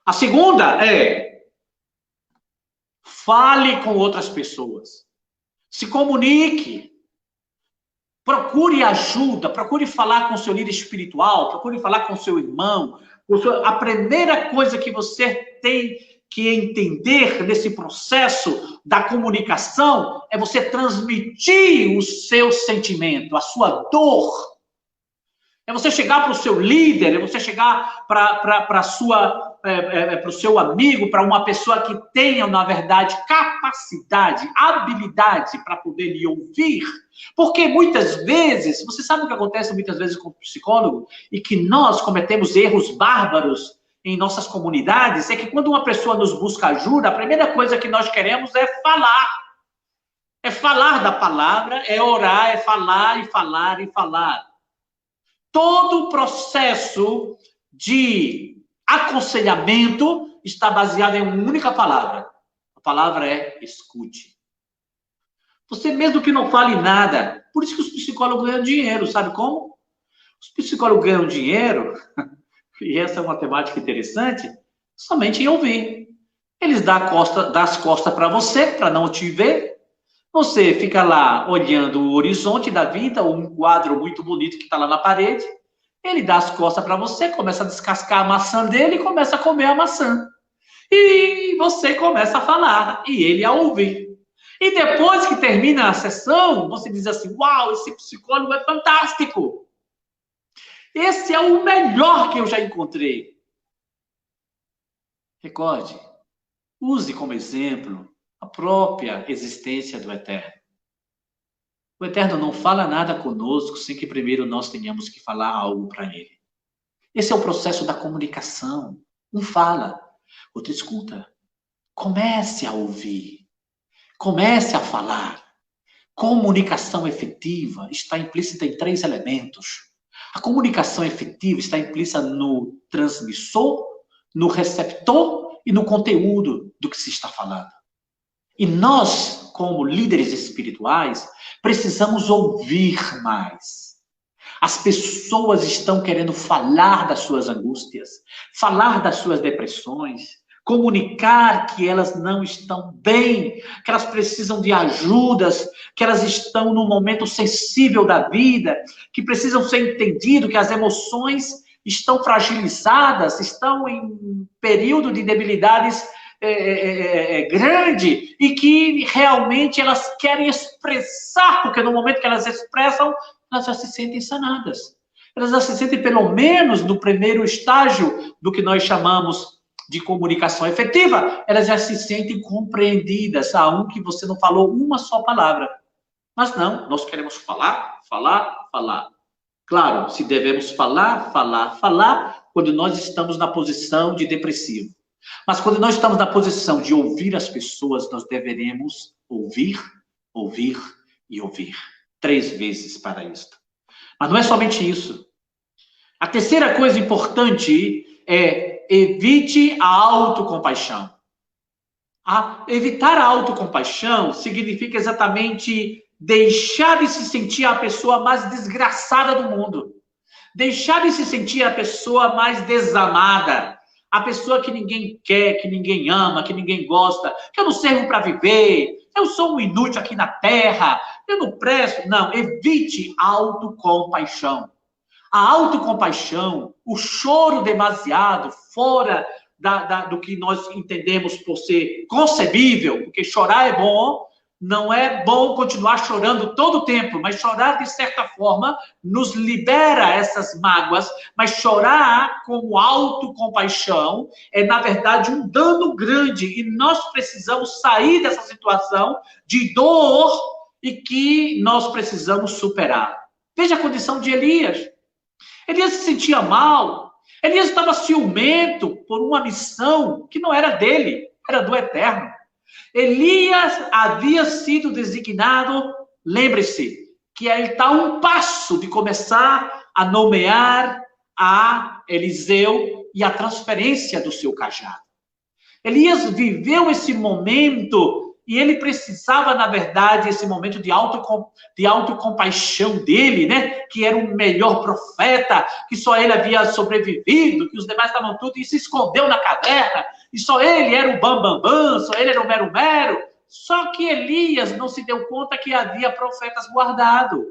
A segunda é: fale com outras pessoas. Se comunique. Procure ajuda, procure falar com o seu líder espiritual, procure falar com o seu irmão. A primeira coisa que você tem que entender nesse processo da comunicação é você transmitir o seu sentimento, a sua dor. É você chegar para o seu líder, é você chegar para o seu amigo, para uma pessoa que tenha, na verdade, capacidade, habilidade para poder lhe ouvir. Porque muitas vezes, você sabe o que acontece muitas vezes com o psicólogo? E que nós cometemos erros bárbaros em nossas comunidades, é que quando uma pessoa nos busca ajuda, a primeira coisa que nós queremos é falar. É falar da palavra, é orar, é falar e falar e falar. Todo o processo de aconselhamento está baseado em uma única palavra. A palavra é escute. Você mesmo que não fale nada. Por isso que os psicólogos ganham dinheiro. Sabe como? Os psicólogos ganham dinheiro, e essa é uma temática interessante, somente em ouvir. Eles dão as costas para você, para não te ver. Você fica lá olhando o horizonte da vida, ou um quadro muito bonito que está lá na parede. Ele dá as costas para você, começa a descascar a maçã dele e começa a comer a maçã. E você começa a falar, e ele a ouvir. E depois que termina a sessão, você diz assim: uau, esse psicólogo é fantástico. Esse é o melhor que eu já encontrei. Recorde, use como exemplo a própria existência do Eterno. O Eterno não fala nada conosco sem que primeiro nós tenhamos que falar algo para Ele. Esse é o processo da comunicação. Um fala, outro escuta. Comece a ouvir. Comece a falar. Comunicação efetiva está implícita em 3 elementos. A comunicação efetiva está implícita no transmissor, no receptor e no conteúdo do que se está falando. E nós, como líderes espirituais, precisamos ouvir mais. As pessoas estão querendo falar das suas angústias, falar das suas depressões, comunicar que elas não estão bem, que elas precisam de ajudas, que elas estão num momento sensível da vida, que precisam ser entendido, que as emoções estão fragilizadas, estão em período de debilidades grande, e que realmente elas querem expressar, porque no momento que elas expressam, elas já se sentem sanadas. Elas já se sentem, pelo menos, no primeiro estágio do que nós chamamos de comunicação efetiva, elas já se sentem compreendidas. Há um que você não falou uma só palavra. Mas não, nós queremos falar, falar, falar. Claro, se devemos falar, falar, falar, quando nós estamos na posição de depressivo. Mas quando nós estamos na posição de ouvir as pessoas, nós deveremos ouvir, ouvir e ouvir. 3 vezes para isto. Mas não é somente isso. A terceira coisa importante é: evite a autocompaixão. Evitar a autocompaixão significa exatamente deixar de se sentir a pessoa mais desgraçada do mundo. Deixar de se sentir a pessoa mais desamada, a pessoa que ninguém quer, que ninguém ama, que ninguém gosta, que eu não servo para viver, eu sou um inútil aqui na terra, eu não presto. Não, evite a autocompaixão. A autocompaixão, o choro demasiado, fora do que nós entendemos por ser concebível, porque chorar é bom, não é bom continuar chorando todo o tempo, mas chorar, de certa forma, nos libera essas mágoas, mas chorar como autocompaixão é, na verdade, um dano grande, e nós precisamos sair dessa situação de dor e que nós precisamos superar. Veja a condição de Elias. Elias se sentia mal, Elias estava ciumento por uma missão que não era dele, era do Eterno. Elias havia sido designado, lembre-se, que ele está a um passo de começar a nomear a Eliseu e a transferência do seu cajado. Elias viveu esse momento e ele precisava, na verdade, esse momento de autocompaixão dele, né? Que era o melhor profeta, que só ele havia sobrevivido, que os demais estavam tudo, e se escondeu na caverna, e só ele era o bambambam, só ele era o mero-mero. Só que Elias não se deu conta que havia profetas guardados.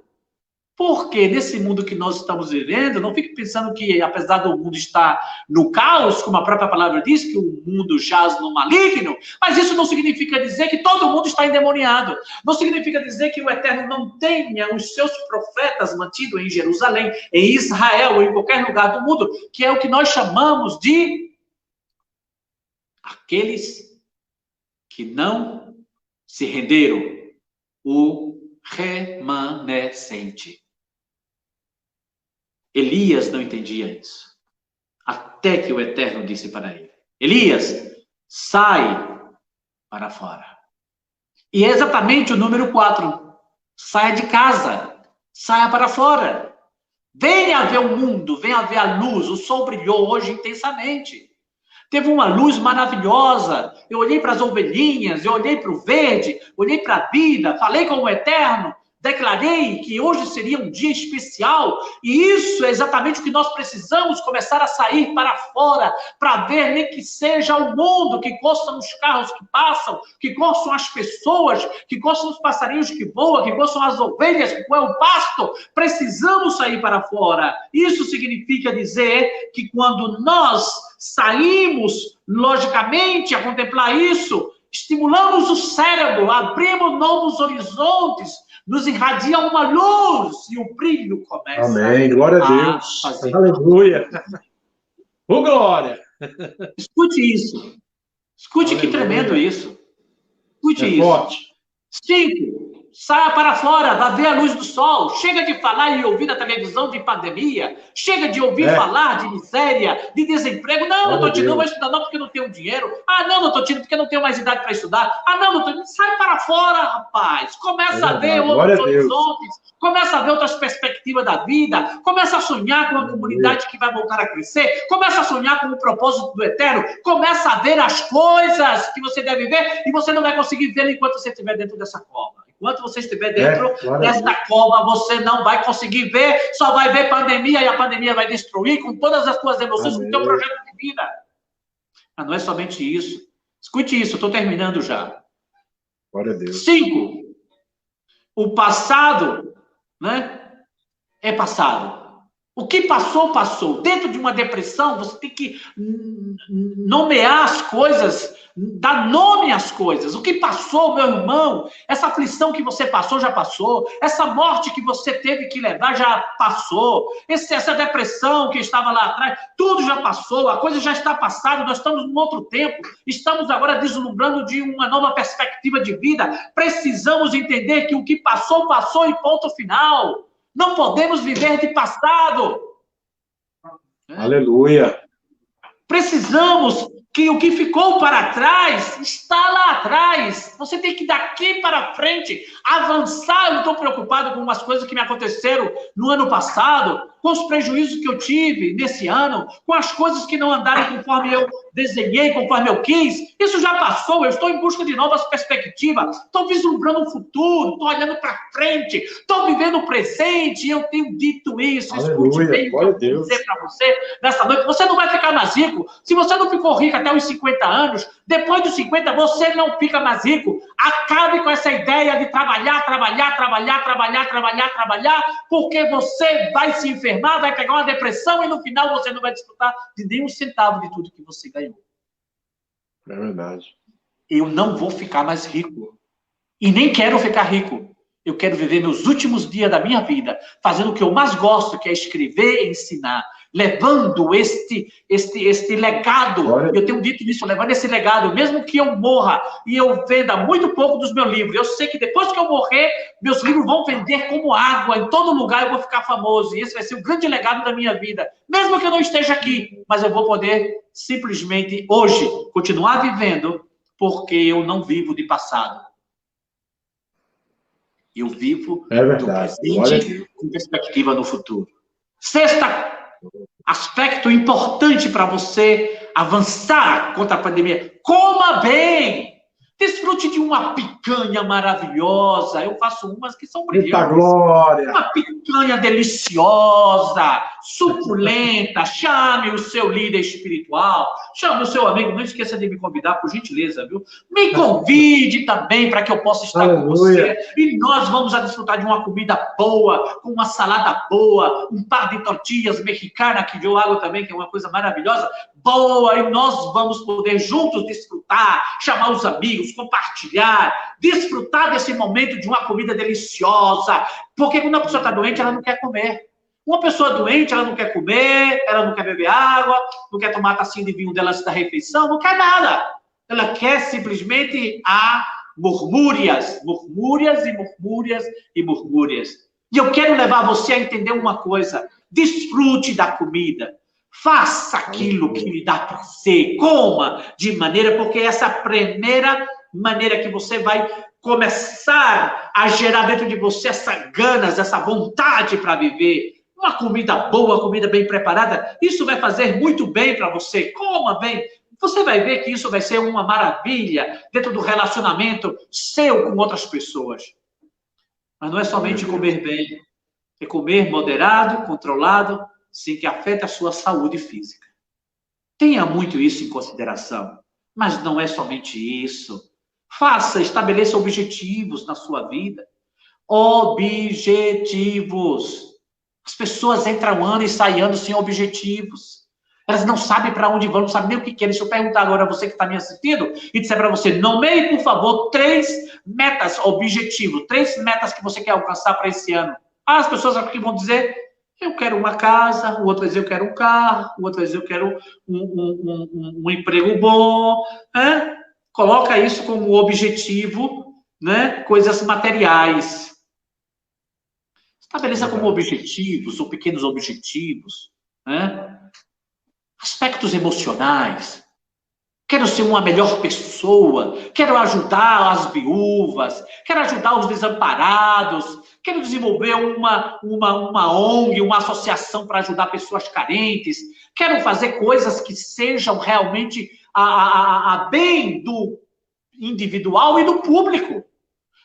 Porque nesse mundo que nós estamos vivendo, não fique pensando que, apesar do mundo estar no caos, como a própria palavra diz, que o mundo jaz no maligno, mas isso não significa dizer que todo mundo está endemoniado. Não significa dizer que o Eterno não tenha os seus profetas mantidos em Jerusalém, em Israel ou em qualquer lugar do mundo, que é o que nós chamamos de aqueles que não se renderam, o remanescente. Elias não entendia isso. Até que o Eterno disse para ele: Elias, sai para fora. E é exatamente o número 4. Saia de casa. Saia para fora. Venha ver o mundo, venha ver a luz. O sol brilhou hoje intensamente. Teve uma luz maravilhosa. Eu olhei para as ovelhinhas, eu olhei para o verde, olhei para a vida, falei com o Eterno. Declarei que hoje seria um dia especial, e isso é exatamente o que nós precisamos começar a sair para fora, para ver, nem que seja o mundo, que gostam os carros que passam, que gostam as pessoas, que gostam os passarinhos que voam, que gostam as ovelhas, que voam o pasto. Precisamos sair para fora. Isso significa dizer que quando nós saímos, logicamente, a contemplar isso, estimulamos o cérebro, abrimos novos horizontes, nos irradia uma luz e o brilho começa. Amém, glória a Deus. Fazer. Aleluia. Ô, glória. Escute isso. Escute, que tremendo isso. Escute isso. Forte. 5. Saia para fora, vá ver a luz do sol. Chega de falar e ouvir na televisão de pandemia. Chega de ouvir falar de miséria, de desemprego. Não, doutor Tino, não vou estudar não porque não tenho dinheiro. Ah, não, doutor Tino, porque não tenho mais idade para estudar. Ah, não, doutor Tino, sai para fora, rapaz. Começa a ver outros horizontes. Começa a ver outras perspectivas da vida. Começa a sonhar com uma comunidade que vai voltar a crescer. Começa a sonhar com o propósito do Eterno. Começa a ver as coisas que você deve ver e você não vai conseguir ver enquanto você estiver dentro dessa cova. Enquanto você estiver dentro desta cova, você não vai conseguir ver, só vai ver pandemia e a pandemia vai destruir com todas as suas emoções, com o teu projeto de vida. Mas não é somente isso. Escute isso, estou terminando já. Glória a Deus. 5. O passado, né, é passado. O que passou, passou. Dentro de uma depressão, você tem que nomear as coisas, dar nome às coisas. O que passou, meu irmão, essa aflição que você passou, já passou. Essa morte que você teve que levar, já passou. Essa depressão que estava lá atrás, tudo já passou. A coisa já está passada, nós estamos num outro tempo. Estamos agora deslumbrando de uma nova perspectiva de vida. Precisamos entender que o que passou, passou e ponto final. Não podemos viver de passado. Aleluia. Precisamos que o que ficou para trás está lá atrás. Você tem que daqui para frente avançar. Eu estou preocupado com umas coisas que me aconteceram no ano passado. com os prejuízos que eu tive nesse ano, com as coisas que não andaram conforme eu desenhei, conforme eu quis. Isso já passou, eu estou em busca de novas perspectivas, estou vislumbrando um futuro, estou olhando para frente, estou vivendo o presente, e eu tenho dito isso. Escute bem o que eu vou dizer para você nesta noite. Você não vai ficar mais rico. Se você não ficou rico até os 50 anos, depois dos 50 você não fica mais rico. Acabe com essa ideia de trabalhar, porque você vai se enfermar, vai pegar uma depressão e no final você não vai desfrutar de nem um centavo de tudo que você ganhou. É verdade. Eu não vou ficar mais rico. E nem quero ficar rico. Eu quero viver meus últimos dias da minha vida fazendo o que eu mais gosto, que é escrever e ensinar. Levando este legado, eu tenho dito isso, levando esse legado, mesmo que eu morra e eu venda muito pouco dos meus livros, eu sei que depois que eu morrer, meus livros vão vender como água, em todo lugar eu vou ficar famoso, e esse vai ser o grande legado da minha vida, mesmo que eu não esteja aqui, mas eu vou poder simplesmente, hoje, continuar vivendo, porque eu não vivo de passado. Eu vivo do presente com perspectiva no futuro. Sexta aspecto importante para você avançar contra a pandemia. Coma bem. Desfrute de uma picanha maravilhosa. Eu faço umas que são brilhantes. Eita glória! Uma picanha deliciosa, suculenta. Chame o seu líder espiritual. Chame o seu amigo. Não esqueça de me convidar, por gentileza, viu? Me convide também para que eu possa estar com você. E nós vamos desfrutar de uma comida boa, com uma salada boa, um par de tortilhas mexicanas, que eu hago também, que é uma coisa maravilhosa, boa. E nós vamos poder juntos desfrutar, chamar os amigos, compartilhar, desfrutar desse momento de uma comida deliciosa, porque quando a pessoa está doente, ela não quer comer. Uma pessoa doente, ela não quer comer, ela não quer beber água, não quer tomar tacinha de vinho dela antes da refeição, não quer nada. Ela quer simplesmente murmúrias. E eu quero levar você a entender uma coisa: desfrute da comida. Faça aquilo que lhe dá prazer, coma de maneira, porque essa é a primeira maneira que você vai começar a gerar dentro de você essa ganas, essa vontade para viver. Uma comida boa, comida bem preparada, isso vai fazer muito bem para você. Coma bem. Você vai ver que isso vai ser uma maravilha dentro do relacionamento seu com outras pessoas. Mas não é somente comer bem, é comer moderado, controlado, sem que afete a sua saúde física. Tenha muito isso em consideração, mas não é somente isso. Estabeleça objetivos na sua vida. Objetivos. As pessoas entram ano e saem ano sem objetivos. Elas não sabem para onde vão, não sabem nem o que querem. Deixa eu perguntar agora a você que está me assistindo e disser para você: nomeie, por favor, 3 metas, objetivos, 3 metas que você quer alcançar para esse ano. As pessoas aqui vão dizer: eu quero uma casa, o outro vai dizer: eu quero um carro, o outro vai dizer: eu quero um emprego bom. Coloca isso como objetivo, né? Coisas materiais. Estabeleça como objetivos, ou pequenos objetivos, né? Aspectos emocionais. Quero ser uma melhor pessoa, quero ajudar as viúvas, quero ajudar os desamparados, quero desenvolver uma ONG, uma associação para ajudar pessoas carentes, quero fazer coisas que sejam realmente a bem do individual e do público.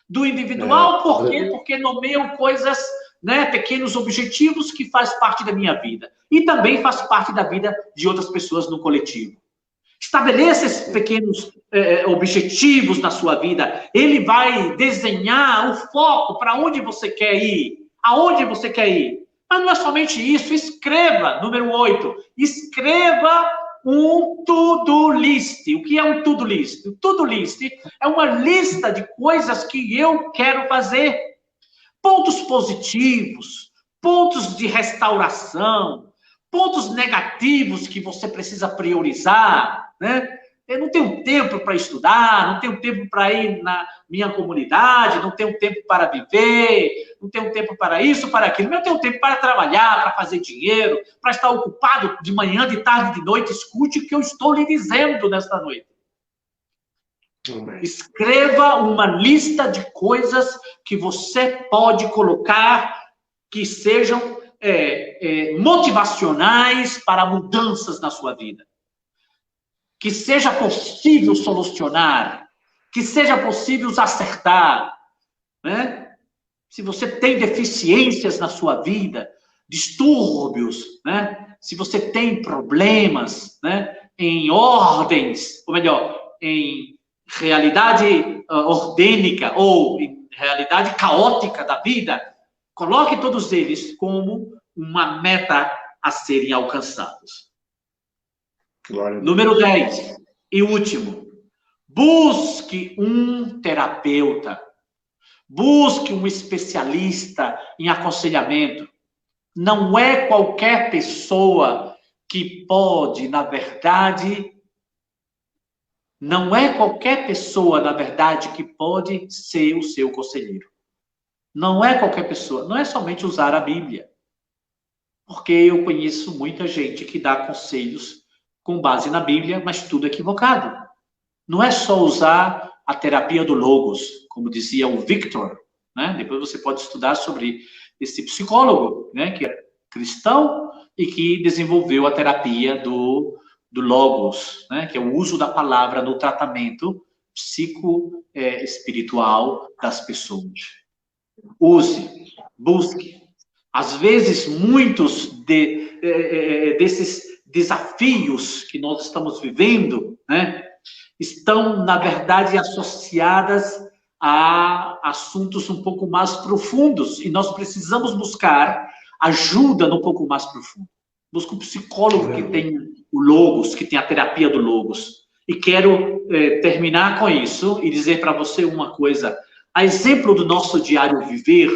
Do individual, por quê? Porque nomeio coisas, né, pequenos objetivos que faz parte da minha vida. E também faz parte da vida de outras pessoas no coletivo. Estabeleça esses pequenos objetivos na sua vida. Ele vai desenhar o foco para onde você quer ir. Aonde você quer ir. Mas não é somente isso. Escreva, número 8. Escreva um to-do list. O que é um to-do list? O to-do list é uma lista de coisas que eu quero fazer. Pontos positivos, pontos de restauração, pontos negativos que você precisa priorizar, né? Eu não tenho tempo para estudar, não tenho tempo para ir na minha comunidade, não tenho tempo para viver, não tenho tempo para isso, para aquilo. Eu tenho tempo para trabalhar, para fazer dinheiro, para estar ocupado de manhã, de tarde, de noite. Escute o que eu estou lhe dizendo nesta noite. Escreva uma lista de coisas que você pode colocar que sejam motivacionais para mudanças na sua vida. Que seja possível solucionar, que seja possível acertar, né? Se você tem deficiências na sua vida, distúrbios, né? Se você tem problemas, né? Em ordens, ou melhor, em realidade ordênica ou em realidade caótica da vida, coloque todos eles como uma meta a serem alcançados. Número 10 e último. Busque um terapeuta. Busque um especialista em aconselhamento. Não é qualquer pessoa que pode, na verdade, que pode ser o seu conselheiro. Não é qualquer pessoa. Não é somente usar a Bíblia. Porque eu conheço muita gente que dá conselhos com base na Bíblia, mas tudo equivocado. Não é só usar a terapia do Logos, como dizia o Victor, né? Depois você pode estudar sobre esse psicólogo, né? Que é cristão e que desenvolveu a terapia do Logos, né? Que é o uso da palavra no tratamento espiritual das pessoas. Use, busque. Às vezes, muitos desses desafios que nós estamos vivendo, né, estão, na verdade, associadas a assuntos um pouco mais profundos, e nós precisamos buscar ajuda no pouco mais profundo. Busca um psicólogo que tem o Logos, que tem a terapia do Logos. E quero terminar com isso e dizer para você uma coisa. A exemplo do nosso diário viver,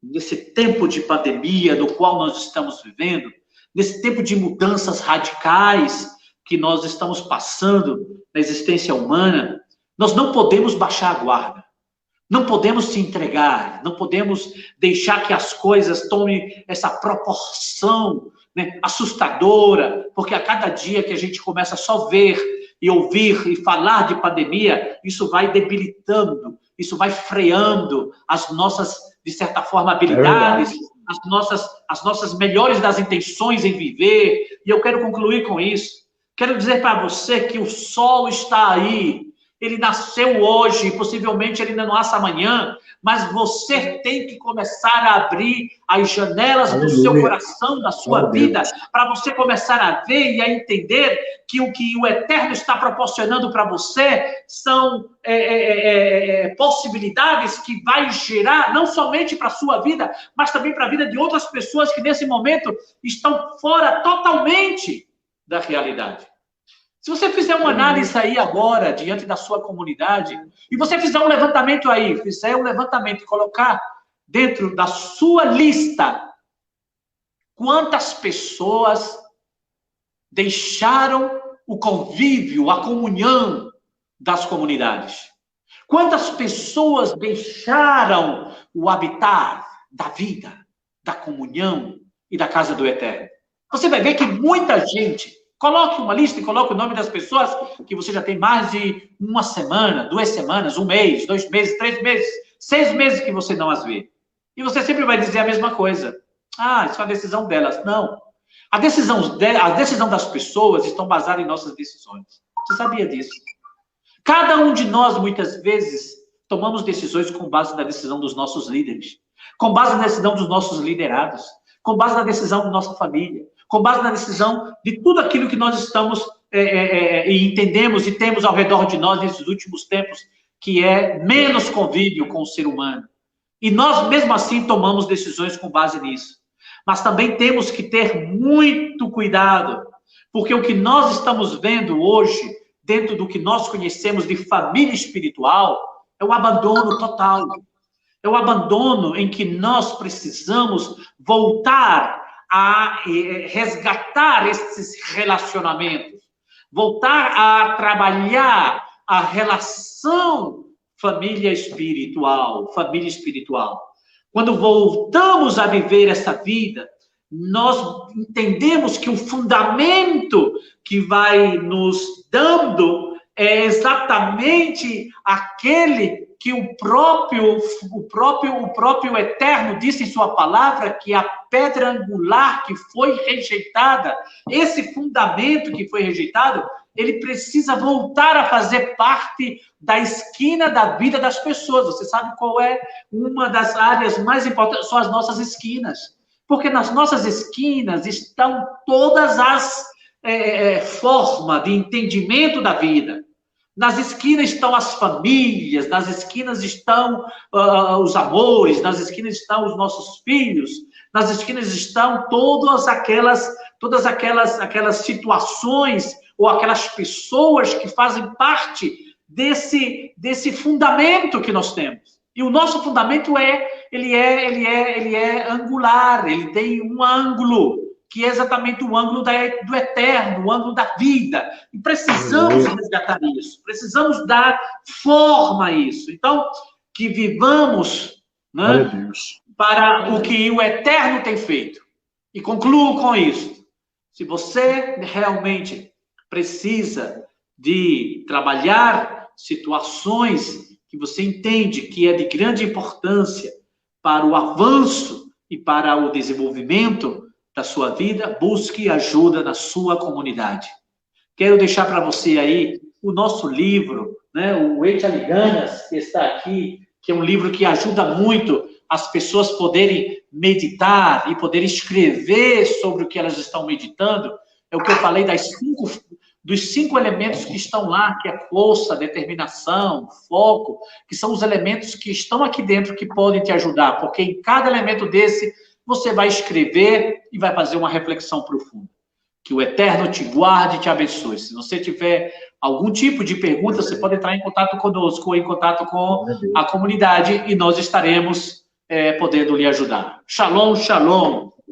nesse tempo de pandemia no qual nós estamos vivendo, nesse tempo de mudanças radicais que nós estamos passando na existência humana, nós não podemos baixar a guarda. Não podemos se entregar, não podemos deixar que as coisas tomem essa proporção, né, assustadora, porque a cada dia que a gente começa a só ver e ouvir e falar de pandemia, isso vai debilitando, isso vai freando as nossas, de certa forma, habilidades, as nossas melhores das intenções em viver. E eu quero concluir com isso. Quero dizer para você que o sol está aí. Ele nasceu hoje, possivelmente ele ainda não nasce amanhã, mas você tem que começar a abrir as janelas do seu coração, da sua vida, para você começar a ver e a entender que o Eterno está proporcionando para você são possibilidades que vai gerar, não somente para a sua vida, mas também para a vida de outras pessoas que nesse momento estão fora totalmente da realidade. Se você fizer uma análise aí agora, diante da sua comunidade, e você fizer um levantamento aí, e colocar dentro da sua lista quantas pessoas deixaram o convívio, a comunhão das comunidades. Quantas pessoas deixaram o habitar da vida, da comunhão e da casa do Eterno. Você vai ver que muita gente... Coloque uma lista e coloque o nome das pessoas que você já tem mais de uma semana, 2 semanas, 1 mês, 2 meses, 3 meses, 6 meses que você não as vê. E você sempre vai dizer a mesma coisa. Ah, isso é uma decisão delas. Não. A decisão das pessoas está baseada em nossas decisões. Você sabia disso? Cada um de nós, muitas vezes, tomamos decisões com base na decisão dos nossos líderes, com base na decisão dos nossos liderados, com base na decisão da nossa família, com base na decisão de tudo aquilo que nós estamos e entendemos e temos ao redor de nós nesses últimos tempos, que é menos convívio com o ser humano. E nós, mesmo assim, tomamos decisões com base nisso. Mas também temos que ter muito cuidado, porque o que nós estamos vendo hoje, dentro do que nós conhecemos de família espiritual, é o abandono total. É o abandono em que nós precisamos voltar a resgatar esses relacionamentos, voltar a trabalhar a relação família espiritual. Quando voltamos a viver essa vida, nós entendemos que o fundamento que vai nos dando é exatamente aquele que o próprio Eterno disse em sua palavra que a pedra angular que foi rejeitada, esse fundamento que foi rejeitado, ele precisa voltar a fazer parte da esquina da vida das pessoas. Você sabe qual é uma das áreas mais importantes? São as nossas esquinas. Porque nas nossas esquinas estão todas as formas de entendimento da vida. Nas esquinas estão as famílias, nas esquinas estão os amores, nas esquinas estão os nossos filhos, nas esquinas estão todas aquelas situações ou aquelas pessoas que fazem parte desse fundamento que nós temos. E o nosso fundamento ele é angular, ele tem um ângulo, que é exatamente o ângulo do eterno, o ângulo da vida. E precisamos resgatar isso, precisamos dar forma a isso. Então, que vivamos, né, para o que o eterno tem feito. E concluo com isso. Se você realmente precisa de trabalhar situações que você entende que é de grande importância para o avanço e para o desenvolvimento da sua vida, busque ajuda na sua comunidade. Quero deixar para você aí o nosso livro, né, o Eight Aliganas, que está aqui, que é um livro que ajuda muito as pessoas poderem meditar e poderem escrever sobre o que elas estão meditando. É o que eu falei dos 5 elementos que estão lá, que é força, determinação, foco, que são os elementos que estão aqui dentro que podem te ajudar, porque em cada elemento desse você vai escrever e vai fazer uma reflexão profunda. Que o Eterno te guarde e te abençoe. Se você tiver algum tipo de pergunta, você pode entrar em contato conosco ou em contato com a comunidade e nós estaremos podendo lhe ajudar. Shalom, shalom.